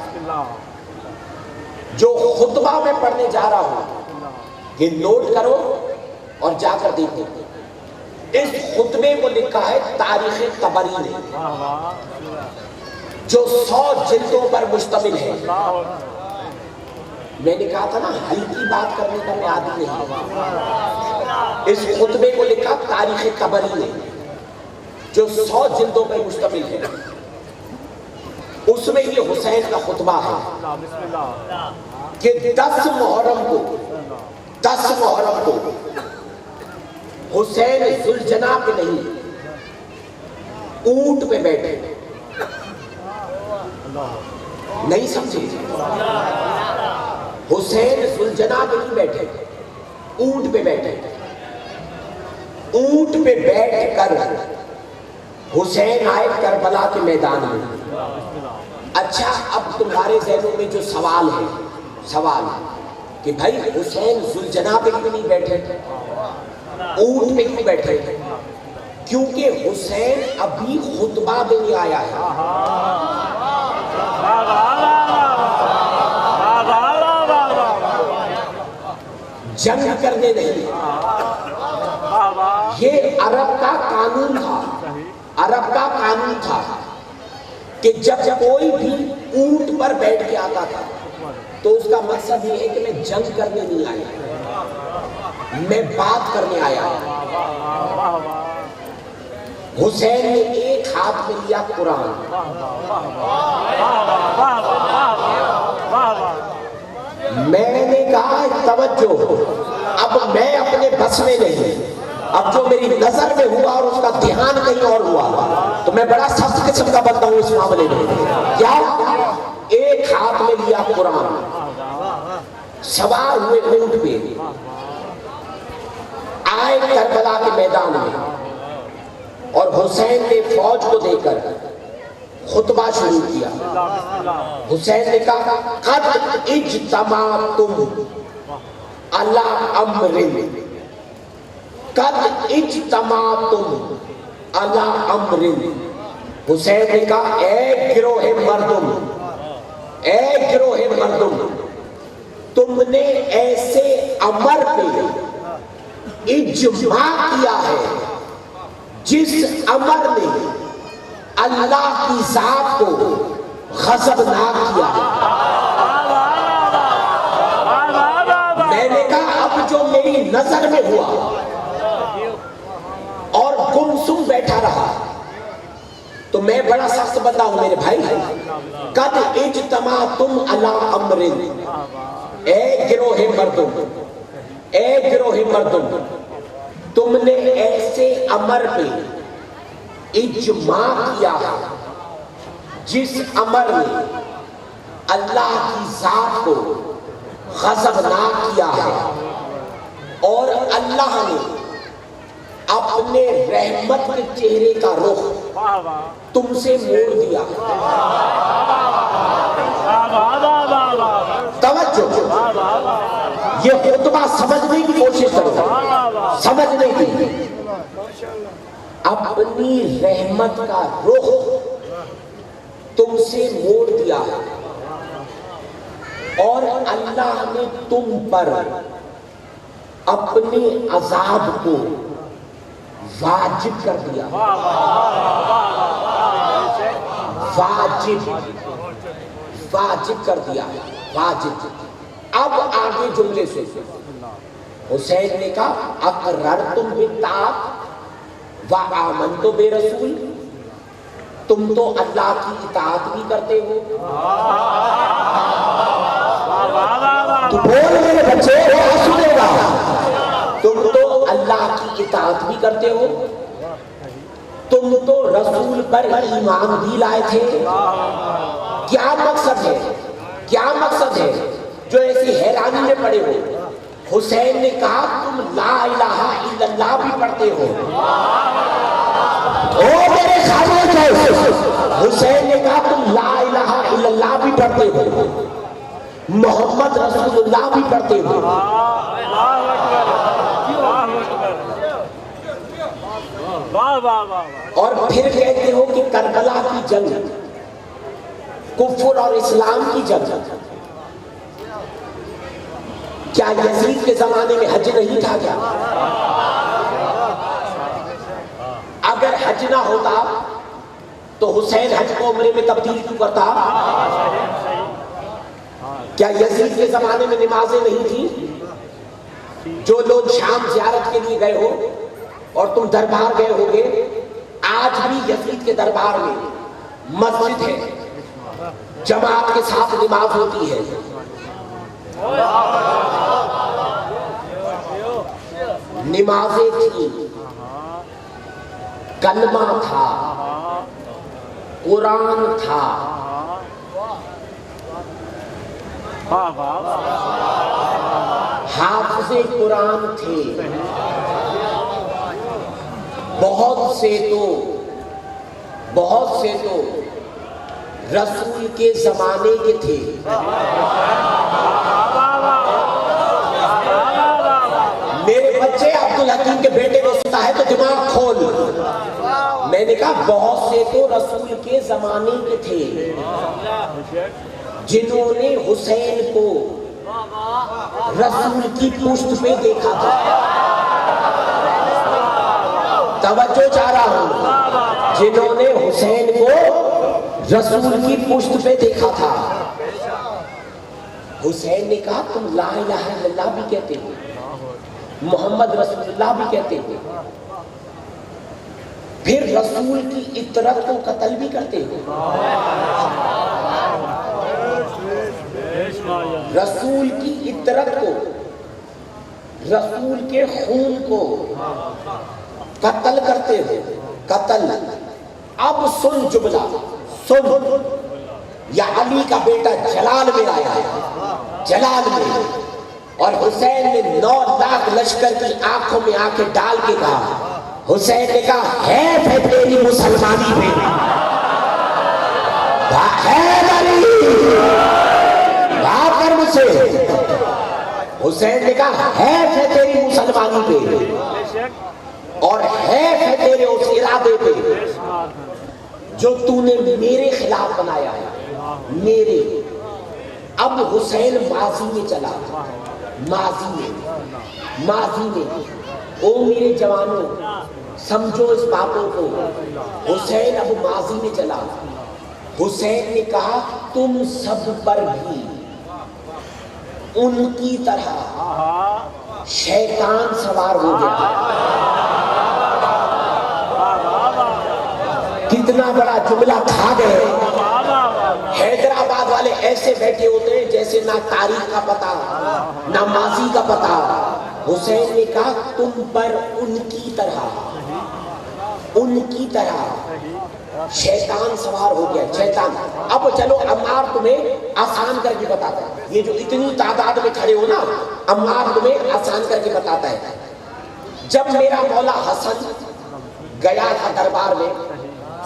جو خطبہ میں پڑھنے جا رہا ہوں یہ نوٹ کرو اور جا کر دیکھو۔ اس خطبے کو لکھا ہے تاریخ طبری نے، جو 100 جلدوں پر مشتمل ہے۔ میں نے کہا تھا نا ہلکی بات کرنے کا میں عادی نہیں۔ اس خطبے کو لکھا تاریخ طبری نے، جو 100 جلدوں پر مشتمل ہے۔ اس میں یہ حسین کا خطبہ ہے کہ 10 محرم کو حسین ذوالجناح پہ نہیں، اونٹ پہ بیٹھے۔ نہیں سمجھے؟ حسین ذوالجناح پہ نہیں بیٹھے، اونٹ پہ بیٹھے۔ اونٹ پہ بیٹھ کر حسین آئے کربلا کے میدان میں۔ اچھا اب تمہارے ذہنوں میں جو سوال ہے کہ بھائی حسین ذوالجناح پہ کیوں نہیں بیٹھے، اونٹ پہ کیوں بیٹھے؟ کیونکہ حسین ابھی خطبہ دینے آیا ہے، جنگ کرنے نہیں۔ یہ عرب کا قانون تھا کہ جب کوئی بھی اونٹ پر بیٹھ کے آتا تھا تو اس کا مقصد یہ ہے کہ میں جنگ کرنے نہیں آیا، میں بات کرنے آیا۔ حسین نے ایک ہاتھ میں لیا قرآن، میں نے کہا توجہ، اب میں اپنے بس میں نہیں، اب جو میری نظر میں ہوا اور اس کا دھیان کہیں اور ہوا تو میں بڑا سخت قسم کا بنتا ہوں اس معاملے میں۔ کیا؟ ایک ہاتھ میں لیا قرآن، سوار ہوئے اونٹ پہ، آئے کربلا کے میدان میں، اور حسین نے فوج کو دے کر خطبہ شروع کیا۔ حسین نے کہا قد اجتمعتم علی امر، قد اجتمعتم علی امر۔ حسین نے کہا اے گروہ مردم، تم نے ایسے امر پہ اجماع کیا ہے جس امر نے اللہ کی ذات کو غضبناک کیا ہے۔ میں نے کہا اب جو میری نظر میں ہوا اور گمسم بیٹھا رہا تو میں بڑا سخت بندہ ہوں میرے بھائی۔ قد اجتمعتم علی امر، اے گروہ مردم، تم نے ایسے امر پہ اجماع کیا ہے جس امر نے اللہ کی ذات کو غضبناک کیا ہے، اور اللہ نے اپنے رحمت کے چہرے کا رخ تم سے موڑ دیا۔ توجہ، یہ خطبہ سمجھنے کی کوشش کرو، سمجھنے کی۔ اپنی رحمت کا رخ تم سے موڑ دیا ہے اور اللہ نے تم پر اپنے عذاب کو واجب کر دیا۔ واجب کر دیا، واجب۔ اب آگے جملے سے حسین نے کہا اقررتم بالطاعت وَآمَنْتُ بِرَسُولِ، تم تو اللہ کی اطاعت بھی کرتے ہو. تو بول میرے بچے سنے گا، تم تو اللہ کی اطاعت بھی کرتے ہو، تم تو رسول پر ایمان بھی لائے تھے. کیا مقصد ہے، کیا مقصد ہے جو ایسی حیرانی میں پڑے ہو؟ حسین نے کہا تم لا الہ الا اللہ بھی پڑھتے ہو. او میرے خاموش ہے، حسین نے کہا تم لا الہ الا اللہ بھی پڑھتے ہو، محمد رسول اللہ بھی پڑھتے ہو. اور پھر کہتے ہو کہ کربلا کی جنگ کفر اور اسلام کی جنگ. کیا یزید کے زمانے میں حج نہیں تھا کیا؟ اگر حج نہ ہوتا تو حسین حج کو عمرے میں تبدیل کیوں کرتا؟ کیا یزید کے زمانے میں نمازیں نہیں تھیں؟ جو لوگ شام زیارت کے لیے گئے ہو اور تم دربار گئے ہوگے، آج بھی یزید کے دربار میں مسجد ہے، جماعت کے ساتھ نماز ہوتی ہے. نمازیں تھیں، کلمہ تھا، قرآن تھا. حافظ قرآن تھے. بہت سے تو رسول کے زمانے کے تھے. میرے بچے عبدالحکیم کے بیٹے کو ستا ہے تو دماغ کھول. میں نے کہا بہت سے تو رسول کے زمانے کے تھے جنہوں نے حسین کو رسول کی پشت پہ دیکھا تھا. توجہ چاہ رہا ہوں، جنہوں نے حسین کو رسول کی پشت پہ دیکھا تھا. حسین نے کہا تم لا الہ الا اللہ بھی کہتے ہو، محمد رسول اللہ بھی کہتے ہو، پھر رسول کی اطرت کو قتل بھی کرتے ہو. رسول کی اطرت کو، رسول کے خون کو قتل کرتے ہو. قتل. اب سن جملہ، سن. یا علی کا بیٹا جلال میں آیا ہے، جلال میں، اور حسین نے 9 لاکھ لشکر کی آنکھوں میں آنکھیں ڈال کے کہا، حسین نے کہا حیف ہے تیری مسلمانی پہ، حیدری بات کر مجھ سے. حسین نے کہا حیف ہے تیری مسلمانی پہ، اور حیف ہے تیرے اس ارادے پہ جو تو نے میرے خلاف بنایا ہے. میرے اب حسین ماضی میں چلا، ماضی میں. او میرے جوانوں سمجھو اس باتوں کو، حسین اب ماضی میں چلا. حسین نے کہا تم سب پر بھی ان کی طرح شیطان سوار ہو گیا. کتنا بڑا جملہ کھا گئے. حیدرآباد والے ایسے بیٹھے ہوتے ہیں جیسے نہ تاریخ کا پتہ نہ ماضی کا پتہ. حسین نے کہا تم پر ان کی طرح شیطان سوار ہو گیا. شیطان. اب چلو عمار تمہیں آسان کر کے بتاتا ہے، یہ جو اتنی تعداد میں کھڑے ہو نا، عمار تمہیں آسان کر کے بتاتا ہے. جب میرا مولا حسن گیا تھا دربار میں،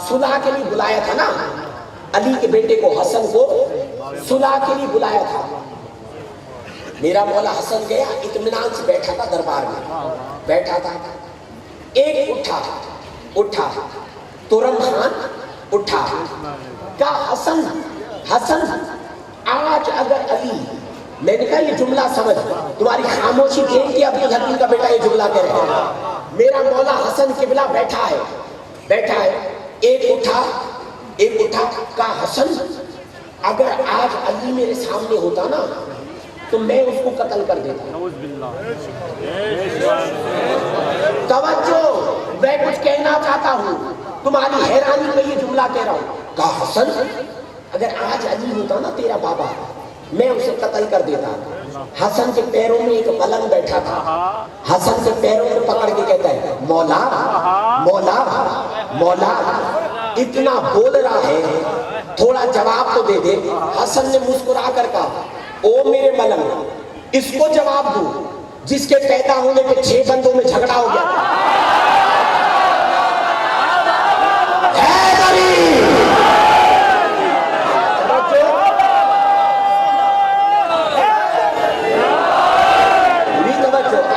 صلح کے لیے بلایا تھا نا، علی کے بیٹے کو حسن کو صلح کے لیے بلایا تھا. میرا مولا حسن گیا، اطمینان سے بیٹھا تھا دربار میں، بیٹھا تھا. ایک اٹھا تورم خان اٹھا، کہا حسن آج اگر علی، میں نے کہا یہ جملہ سمجھ، تمہاری خاموشی دیکھ کے عبدالحکیم کا بیٹا یہ جملہ کہہ رہے ہیں. میرا مولا حسن قبلہ بیٹھا ہے. ایک اٹھا کہا حسن اگر آج علی میرے سامنے ہوتا نا تو میں اس کو قتل کر دیتا. توجہ. میں کچھ کہنا چاہتا ہوں، تمہاری حیرانی میں یہ جملہ کہہ رہا ہوں۔ کہا حسن اگر آج علی ہوتا نا تیرا بابا، میں اسے قتل کر دیتا۔ حسن کے پیروں میں ایک ملنگ بیٹھا تھا، حسن کے پیروں میں پکڑ کے کہتا ہے مولا مولا مولا، اتنا بول رہا ہے تھوڑا جواب تو دے دے۔ حسن نے مسکرا کر کہا او میرے ملنگ، اس کو جواب دوں جس کے پیدا ہونے پہ 6 بندوں میں جھگڑا ہو گیا۔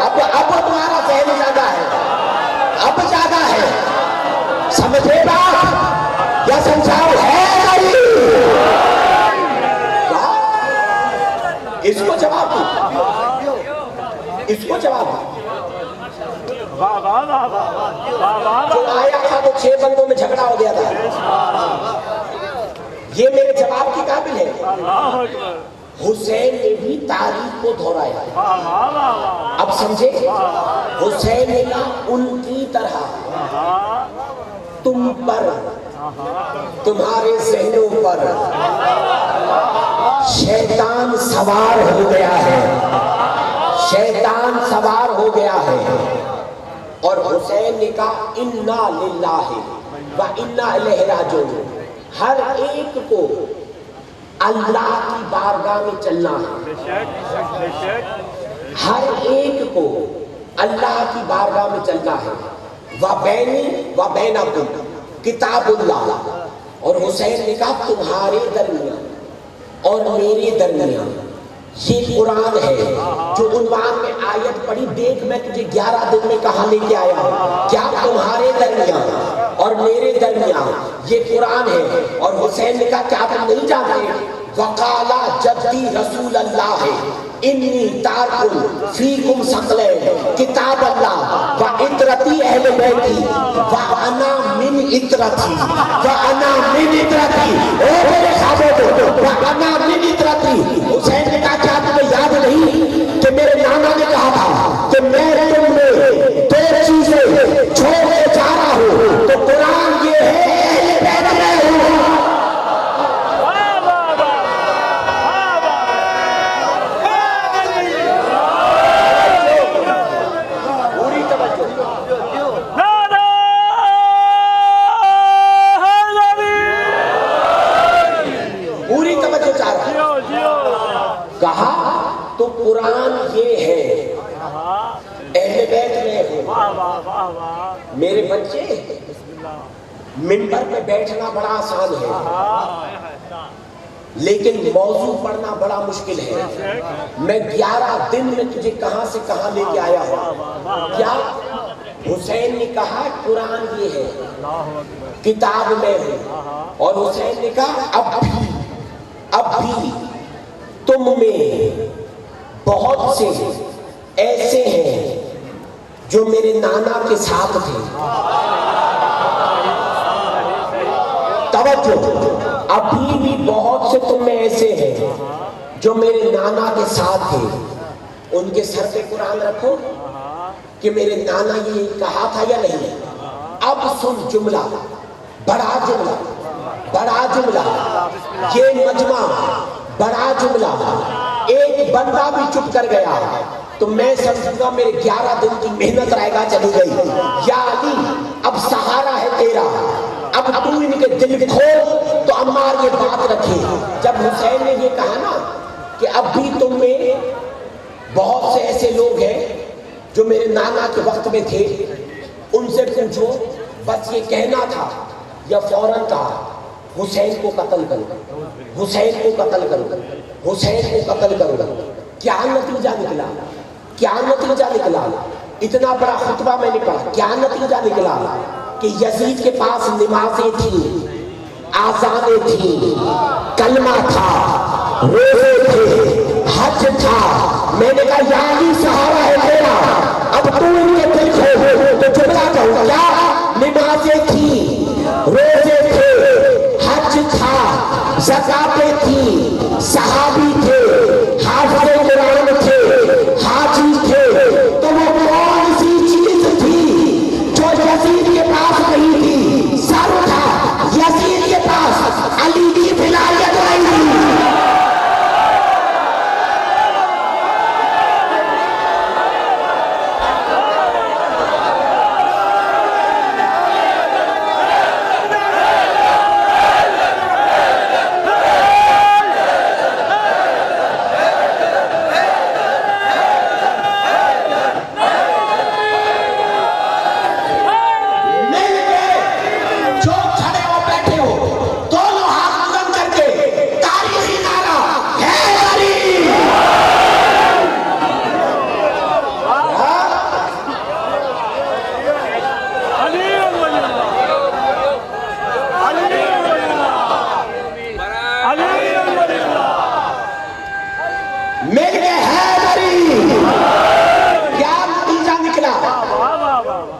اب تمہارا ذہن زیادہ ہے، اب زیادہ ہے، سمجھے بات یا سمجھاؤ ہے نہیں؟ اس کو جواب دو، اس کو جواب دو۔ جو آیا تھا تو 6 بندوں میں جھگڑا ہو گیا تھا، یہ میرے جواب کی قابل ہے۔ حسین نے بھی تاریخ کو دہرایا، اب سمجھے؟ حسین نے کہا ان کی طرح تم پر، تمہارے ذہنوں پر شیطان سوار ہو گیا ہے، شیطان سوار ہو گیا ہے۔ اور حسین نے کہا انا للہ و انا الیہ راجعون، ہر ایک کو اللہ کی بارگاہ میں چلنا ہے، ہر ایک کو اللہ کی بارگاہ میں چلنا ہے۔ وَبَيْنِي وَبَيْنَكُمْ کتاب اللہ، اور حسین نے کہا تمہارے درمیان اور میرے درمیان یہ قرآن ہے۔ جو عنوان میں آیت پڑھی، دیکھ میں تجھے 11 دن میں کہاں لے کے آیا ہوں، کیا تمہارے درمیان اور میرے درمیان یہ قرآن ہے۔ اور حسین نے کہا کیا تم نہیں جانتے وقال جدی رسول اللہ انی تارک فیکم ثقلین کتاب اللہ و عطرتی اہل بیتی و انا من عطرتی و انا من عطرتی، اے میرے صحابہ و انا من عطرتی۔ حسین نے کہا کیا تمہیں یاد نہیں کہ میرے نانا نے کہا تھا کہ میں تم میں 2 چیزیں چھوڑ کے جا رہا ہوں، تو قرآن یہ ہے اہل بیت میں ہوں۔ کہا تو قرآن یہ ہے اہل بیت میں ہوں۔ میرے بچے منبر پہ بیٹھنا بڑا آسان ہے، لیکن موضوع پڑھنا بڑا مشکل ہے۔ میں 11 دن میں تجھے کہاں سے کہاں لے کے آیا ہوں۔ کیا حسین نے کہا قرآن یہ ہے کتاب میں ہے، اور حسین نے کہا اب بھی تم میں بہت سے ایسے ہیں جو میرے نانا کے ساتھ تھے۔ توجہ، ابھی بھی بہت سے تم میں ایسے ہیں جو میرے نانا کے ساتھ تھے۔ ان کے سر پہ قرآن رکھو کہ میرے نانا یہ کہا تھا یا نہیں۔ اب سن جملہ، بڑا جملہ، بڑا جملہ، یہ مجمع بڑا جملہ۔ ایک بندہ بھی چپ کر گیا تو میں سمجھوں گا میرے 11 دن کی محنت رائے گا چلی گئی۔ یا علی اب سہارا ہے تیرا، اب تو ان کے دل کھول تو عمار یہ بات رکھے۔ جب حسین نے یہ کہا نا کہ اب بھی تم میں بہت سے ایسے لوگ ہیں جو میرے نانا کے وقت میں تھے، ان سے پوچھو بس یہ کہنا تھا یا فوراً کہا حسین کو قتل کرو، حسین کو قتل کرو، حسین کو قتل کرو۔ کیا نتیجہ نکلا، کیا نتیجہ نکلا؟ اتنا بڑا خطبہ میں نے پڑھا، کیا نتیجہ نکلا کہ یزید کے پاس نمازیں تھیں، آزانیں تھیں، کلمہ تھا، روزے تھے، حج تھا۔ میں نے کہا یا علی سہارا ہے تیرا، اب تو ان کے دل کھول تو جملہ کہوں کیا؟ نمازیں تھیں، روزے تھے، حج تھا، زکاتیں تھیں، صحابی تھے، حافظ قرآن تھے، حاجی تھے، تو وہ کون سی چیز تھی جو یزید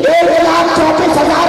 1,34,000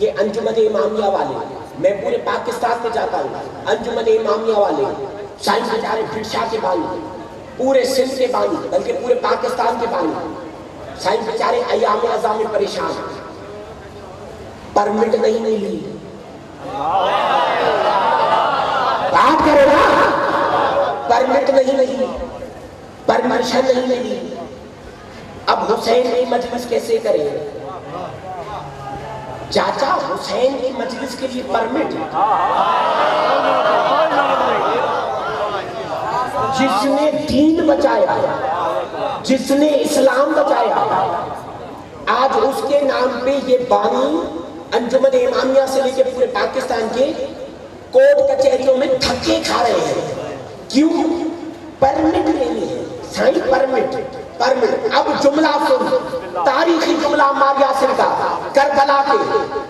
یہ انجمن امامیہ والے، میں پورے پاکستان میں جاتا ہوں، انجمن امامیہ والے، شاہی بیچارے بھٹشا کے بانی، پورے سندھ کے بانی، بلکہ پورے پاکستان کے بانی، شاہی بیچارے ایام ازاں میں پریشان، پرمٹ نہیں ملی، بات کرو نا، پرمٹ نہیں ملی، پرمیشن نہیں ملی، اب حسین کی مجلس کیسے کریں؟ چاچا حسین کی مجلس کے لیے پرمٹ، جس نے دین بچایا، جس نے اسلام بچایا، آج اس کے نام پہ یہ بانی انجمن امامیہ سے لے کے پورے پاکستان کے کورٹ کچہریوں میں دھکے کھا رہے ہیں، کیوں؟ پرمٹ لینی ہے، سائن پرمٹ۔ اب جملہ سن، تاریخی جملہ عمار یاسر کا، کربلا کے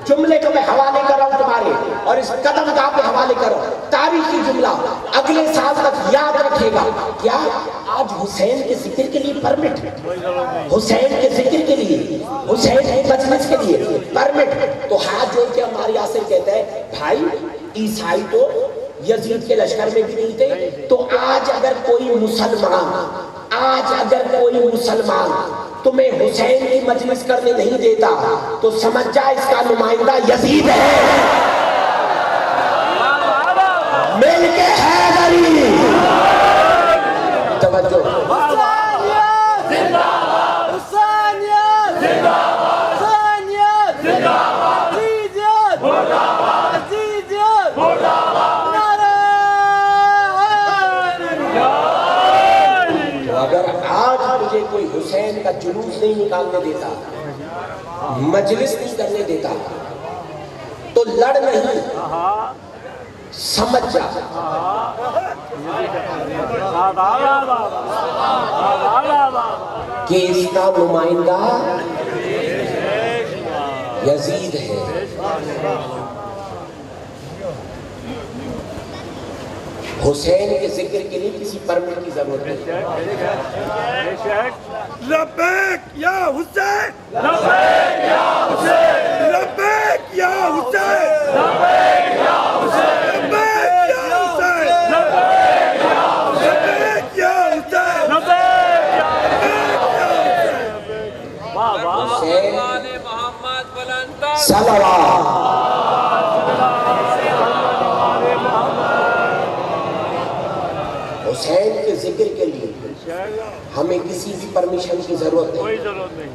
جملے کو میں حوالے کر رہا ہوں تمہارے، اور اس قدم گاہ پہ حوالے کرو، تاریخی جملہ اگلے سال تک یاد رکھے گا۔ کیا آج حسین کے ذکر کے لیے پرمٹ، حسین کے ذکر کے لیے، حسین کی مجلس کے لیے پرمٹ؟ تو ہاتھ جوڑ کے عمار یاسر کہتا ہے بھائی عیسائی تو یزید کے لشکر میں بھی نہیں تھے، تو آج اگر کوئی مسلمان تمہیں حسین کی مجلس کرنے نہیں دیتا تو سمجھ جا اس کا نمائندہ یزید ہے، مل کے حیدری۔ توجہ، کوئی حسین کا جلوس نہیں نکالنے دیتا، مجلس نہیں کرنے دیتا، تو لڑ نہیں، سمجھ جا کہ اس کا نمائندہ یزید ہے۔ حسین کے ذکر کے لیے کسی پرمٹ کی ضرورت نہیں۔ لبیک یا حسین، لبیک یا حسین، لبیک یا حسین، لبیک یا حسین، لبیک یا حسین، لبیک یا حسین، لبیک یا حسین، لبیک یا حسین۔ محمد بلندر صلوات۔ حسین کے ذکر کے لیے ہمیں کسی بھی پرمیشن کی ضرورت نہیں، کوئی ضرورت نہیں۔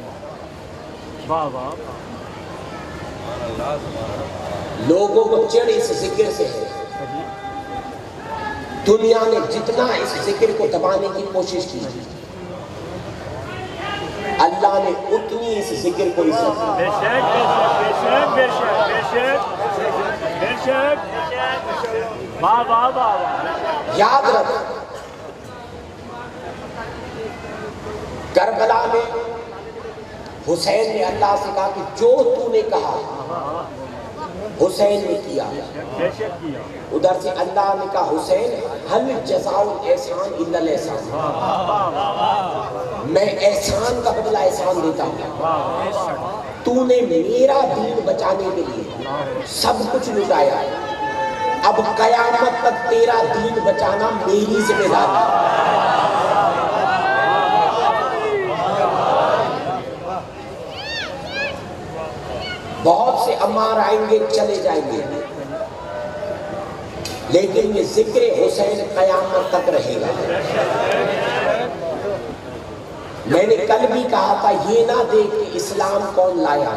لوگوں کو چڑھ اس ذکر سے ہے، دنیا نے جتنا اس ذکر کو دبانے کی کوشش کی، اللہ نے اتنی اس ذکر کو عزت دی۔ بے شک بے شک بے شک بے شک، واہ واہ واہ۔ یاد رکھ، کربلا میں حسین نے اللہ سے کہا کہ جو تو نے کہا حسین نے کیا، ادھر سے اللہ نے کہا حسین حل جزاء الاحسان الا الاحسان، میں احسان کا بدلہ احسان دیتا ہوں۔ تو نے میرا دین بچانے کے لیے سب کچھ لٹایا، اب قیامت تک تیرا دین بچانا میری ذمہ داری۔ بہت سے عمار آئیں گے چلے جائیں گے، لیکن یہ ذکر حسین قیامت تک رہے گا۔ میں نے کل بھی کہا تھا یہ نہ دیکھ کہ اسلام کون لایا،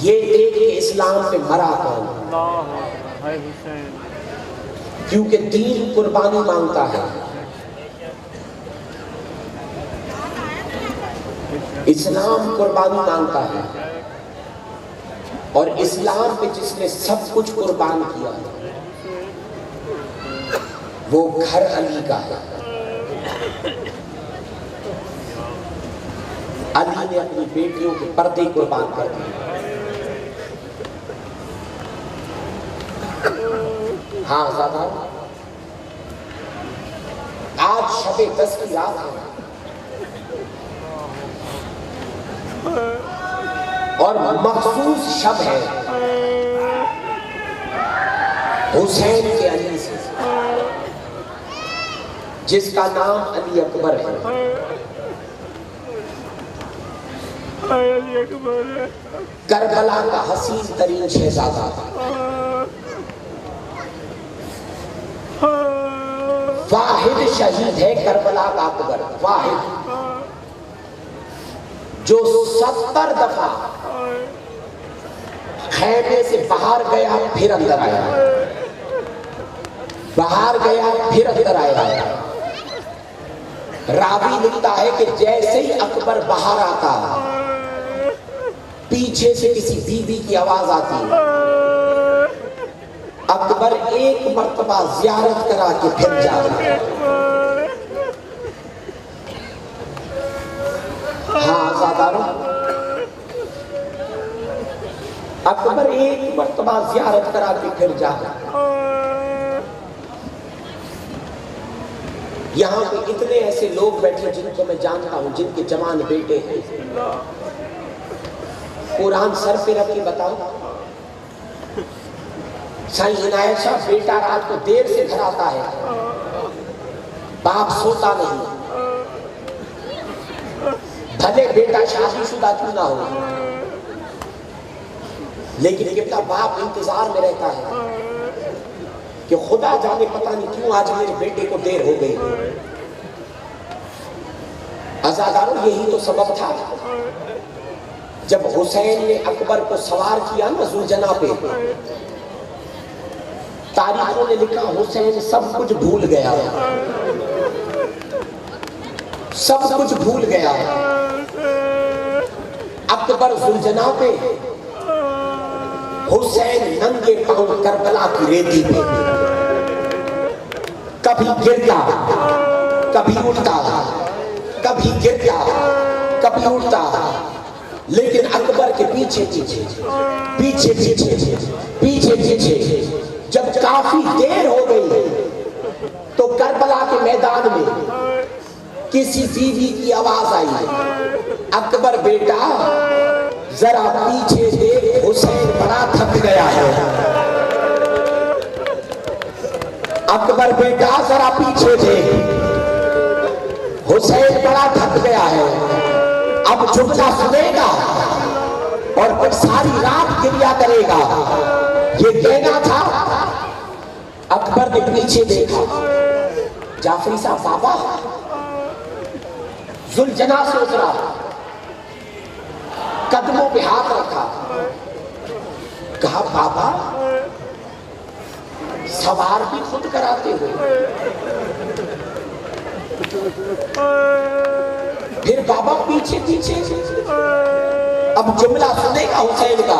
یہ دیکھ کہ اسلام پہ مرا کون، کیونکہ دین قربانی مانگتا ہے۔ اسلام قربانی مانگتا ہے، اور اسلام پہ جس نے سب کچھ قربان کیا وہ گھر علی کا ہے۔ علی نے اپنی بیٹیوں کے پردے قربان کر دیے۔ ہاں زیادہ آج شب 10 کی رات ہے، اور مخصوص شب ہے حسین کے علی سے، جس کا نام علی اکبر ہے۔ کربلا کا حسین ترین شہزادہ، واحد شہید ہے کربلا کا اکبر، واحد جو 70 دفعہ خیمے سے باہر گیا پھر اندر آیا، باہر گیا پھر اندر آیا۔ راوی لکھتا ہے کہ جیسے ہی اکبر باہر آتا پیچھے سے کسی بیوی کی آواز آتی، اکبر ایک مرتبہ زیارت کرا کے پھر جاتا۔ ہاں آزاداروں، اکبر ایک مرتبہ زیارت کرا کے پھر جاتا۔ یہاں پہ اتنے ایسے لوگ بیٹھے جن کو میں جانتا ہوں، جن کے جوان بیٹے ہیں، قرآن سر پہ رکھ کے بتاؤ، سائیں عنایت شاہ بیٹا رات کو دیر سے گھر آتا ہے، باپ سوتا نہیں، بھلے بیٹا شادی شدہ کیوں نہ ہو، لیکن کتنا باپ انتظار میں رہتا ہے کہ خدا جانے پتہ نہیں کیوں آج میرے بیٹے کو دیر ہو گئی۔ عزاداروں، یہی تو سبب تھا جب حسین نے اکبر کو سوار کیا نا ذوالجناح پہ، تاریخوں نے لکھا حسین سب کچھ بھول گیا، سب کچھ بھول گیا۔ اکبر ذوالجناح پہ، حسین ننگے پاؤں کربلا کی ریتی پہ، کبھی گرتا کبھی اٹھتا، کبھی گرتا کبھی اٹھتا، لیکن اکبر کے پیچھے پیچھے پیچھے پیچھے پیچھے پیچھے جب کافی دیر ہو گئی تو کربلا کے میدان میں کسی بیوی کی آواز آئی، اکبر بیٹا ذرا پیچھے دیکھ، حسین بڑا تھک گیا ہے۔ اکبر بیٹا ذرا پیچھے دیکھ، حسین بڑا تھک گیا ہے۔ اب جملہ سنے گا اور پھر ساری رات گریا کرے گا، یہ کہنا تھا۔ اکبر نے پیچھے دیکھا، جعفری صاحب بابا ذوالجناح سے اترا، قدموں پہ ہاتھ رکھا، کہا بابا سوار بھی خود کراتے ہوئے۔ پھر بابا پیچھے پیچھے، اب جملہ سنے گا حسین کا۔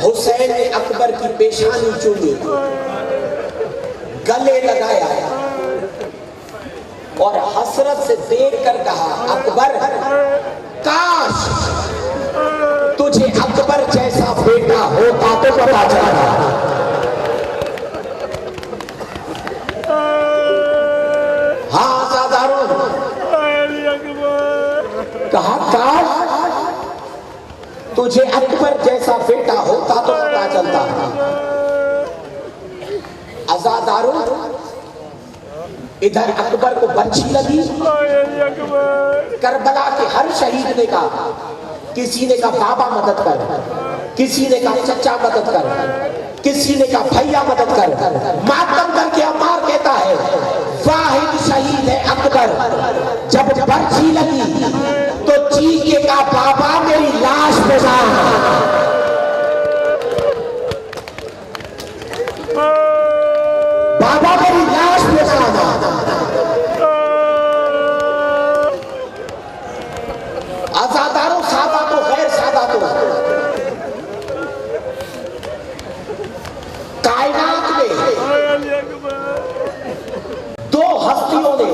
حسین نے اکبر کی پیشانی چومی، گلے لگایا اور حسرت سے دیکھ کر کہا، اکبر کاش تجھے اکبر جیسا بیٹا ہوتا تو پتا چلا۔ ہاں آزاداروں، کہا کاش تجھے اکبر جیسا بیٹا ہوتا تو پتا چلتا۔ آزاداروں، ادھر اکبر کو برچھی لگی، کربلا کے ہر شہید نے کہا، کسی نے کہا بابا مدد کر، کسی نے کہا چچا مدد کر، کسی نے کہا بھیا مدد کر۔ ماتم کر کے عمار کہتا ہے واحد شہید ہے اکبر، جب برچھی لگی تو چیخ کے کہا بابا میری لاش بجا۔ بابا میری لاش بجانا۔ آزاداروں، سادہ تو غیر سادہ تو کائنات میں دو ہستیوں نے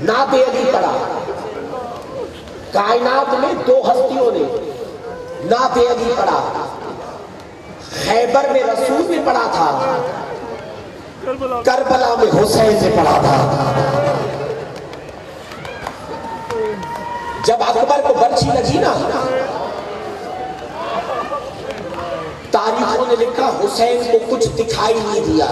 نعت علی پڑھا، کائنات میں دو ہستیوں نے نعت علی پڑھا۔ خیبر میں رسول نے پڑھا تھا، کربلا میں حسین نے پڑھا تھا۔ جب اکبر کو برچھی لگی نا، تاریخوں نے لکھا حسین کو کچھ دکھائی نہیں دیا،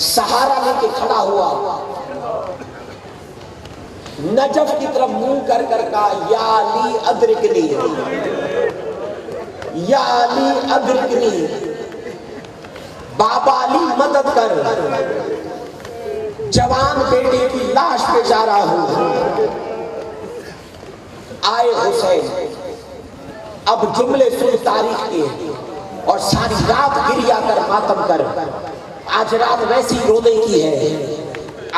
سہارا لے کے کھڑا ہوا، نجف کی طرف منہ کر کر کہا یا علی ادرکنی، یا علی ادرکنی، بابا علی مدد کر، جوان بیٹے کی لاش پہ جا رہا ہوں۔ آئے حسین، اب جملے سن تاریخ کے اور ساری رات گریا کر ماتم کر، آج رات ویسی رونے کی ہے۔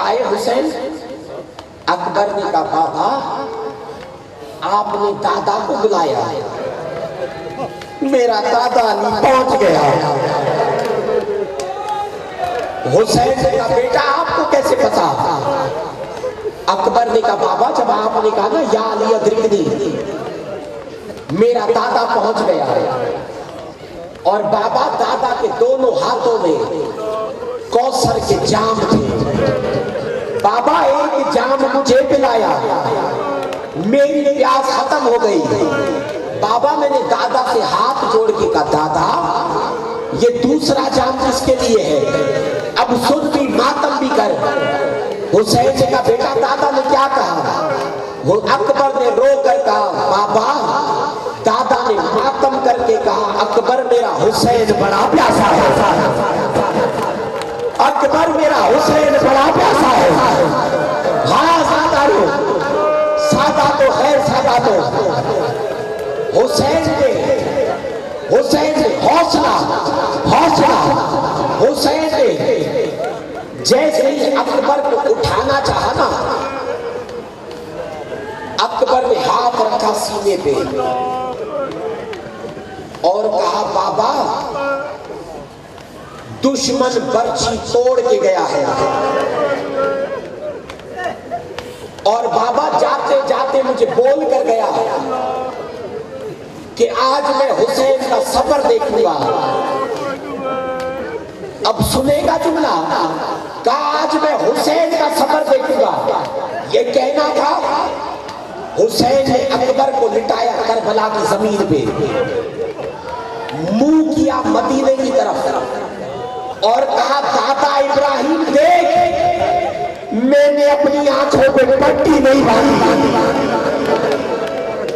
آئے حسین، اکبر نے کہا بابا آپ نے دادا کو بلایا، میرا دادا علی پہنچ گیا۔ حسین نے کہا بیٹا آپ کو کیسے پتا؟ اکبر نے کہا بابا جب آپ نے کہا نا یا علی ادرکنی، میرا دادا پہنچ گیا، اور بابا دادا کے دونوں ہاتھوں میں کوثر کے جام تھے، بابا ایک جام مجھے پلایا، میری پیاس ختم ہو گئی، بابا میں نے دادا سے ہاتھ جوڑ کے کہا دادا یہ دوسرا جام کس کے لیے ہے، اب سن بھی ماتم بھی کر۔ حسین نے کہا بیٹا دادا نے کیا کہا؟ وہ اکبر نے رو کر کہا بابا دادا نے ماتم کر کے کہا اکبر میرا حسین بڑا پیاسا ہے، اکبر میرا حسین بڑا پیاسا ہے۔ ہاں ساداتو، ساداتو خیر ساداتو، حسین نے حوصلہ حسین نے جیسے ہی اکبر کو اٹھانا چاہا نا، اکبر نے ہاتھ رکھا سینے پہ اور کہا بابا دشمن برچھی توڑ کے گیا ہے، اور بابا جاتے جاتے مجھے بول کر گیا کہ آج میں حسین کا سفر دیکھوں گا۔ اب سنے گا جملہ، کہا آج میں حسین کا سفر دیکھوں گا، یہ کہنا تھا حسین نے اکبر کو لٹایا کربلا کی زمین پہ، منہ کیا مدینے کی طرف اور کہا دادا ابراہیم دیکھ میں نے اپنی آنکھوں پہ پٹی نہیں باندھی،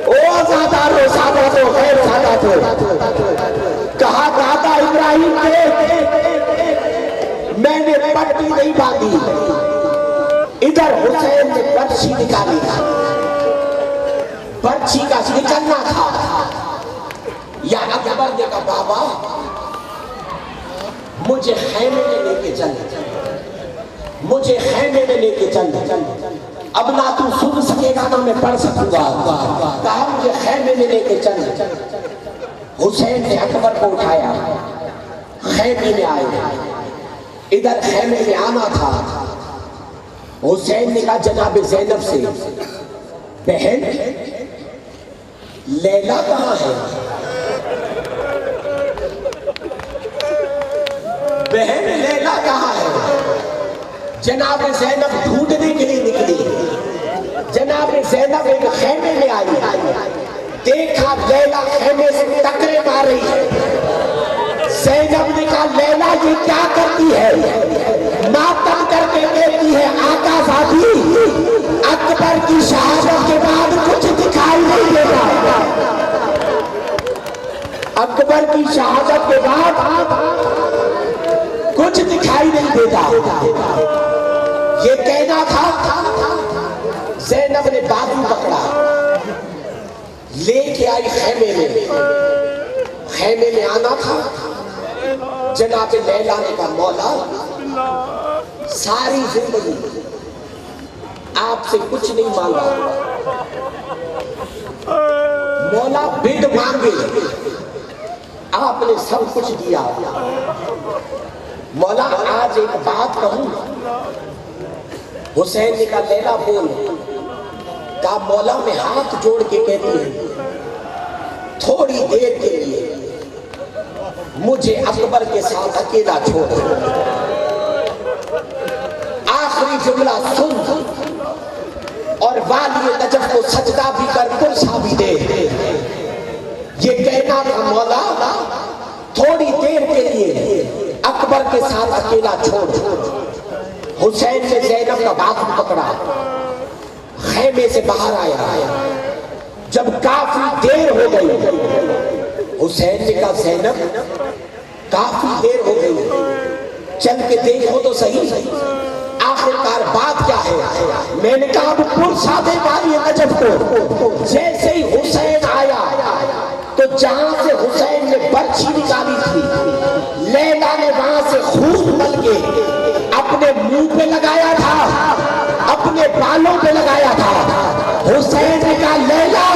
او ساداتو ساداتو خیر ساداتو، کہا دادا ابراہیم دیکھ میں نے پٹی نہیں باندھی۔ ادھر حسین نے برچھی نکالی، برچھی کا نکلنا تھا، یا اکبر نے کہا بابا مجھے خیمے میں لے کے چل، مجھے خیمے میں لے کے چل، اب نہ تو سن سکے گا نہ میں پڑھ سکوں گا، کہا مجھے خیمے میں لے کے چل۔ حسین نے اکبر کو اٹھایا، خیمے میں آئے، ادھر خیمے میں آنا تھا، حسین نے کہا جناب زینب سے بہن لیلا کہاں ہے؟ بہن لیلا کہاں ہے؟ جناب زینب ڈھونڈنے کے لیے نکلی، جناب زینب ایک خیمے میں آئی، دیکھا لیلا خیمے سے ٹکرے مار رہی ہے، زینب نے کہا لیلا یہ کیا کرتی ہے؟ ماتم کر کے کہتی ہے آقا زادی اکبر کی شہادت کے بعد کچھ دکھائی نہیں دیتا، اکبر کی شہادت کے بعد کچھ دکھائی نہیں دیتا، یہ کہنا تھا۔ زینب نے بازو پکڑا، لے کے آئی خیمے میں، خیمے میں آنا تھا، جناب لیلا نے کہا مولا ساری زندگی آپ سے کچھ نہیں مانگا، مولا بھیڈ مانگے آپ نے سب کچھ دیا، مولا آج ایک بات کہوں؟ حسین نے کہا لیلا بول، کہا مولا میں ہاتھ جوڑ کے کہتی ہوں تھوڑی دیر کے لیے مجھے اکبر کے ساتھ اکیلا چھوڑ، آخری جملہ سن اور والی نجف کو سجدہ بھی کر پرسا بھی دے. یہ کہنا تھا مولا تھوڑی دیر کے لیے اکبر کے ساتھ اکیلا چھوڑ. حسین نے زینب کا بات پکڑا, خیمے سے باہر آیا. جب کافی دیر ہو گئی حسین نے کہا زینب کافی دیر ہو گئی, چل کے دیکھو تو صحیح آخرکار بات کیا ہے. میں نے کہا پرسا دے والی نجف کو. جیسے ہی حسین آیا تو جہاں سے حسین نے برچھی نکالی تھی لیلا نے وہاں سے خون مل کے اپنے منہ پہ لگایا تھا, اپنے بالوں پہ لگایا تھا. حسین نے کہا لیلا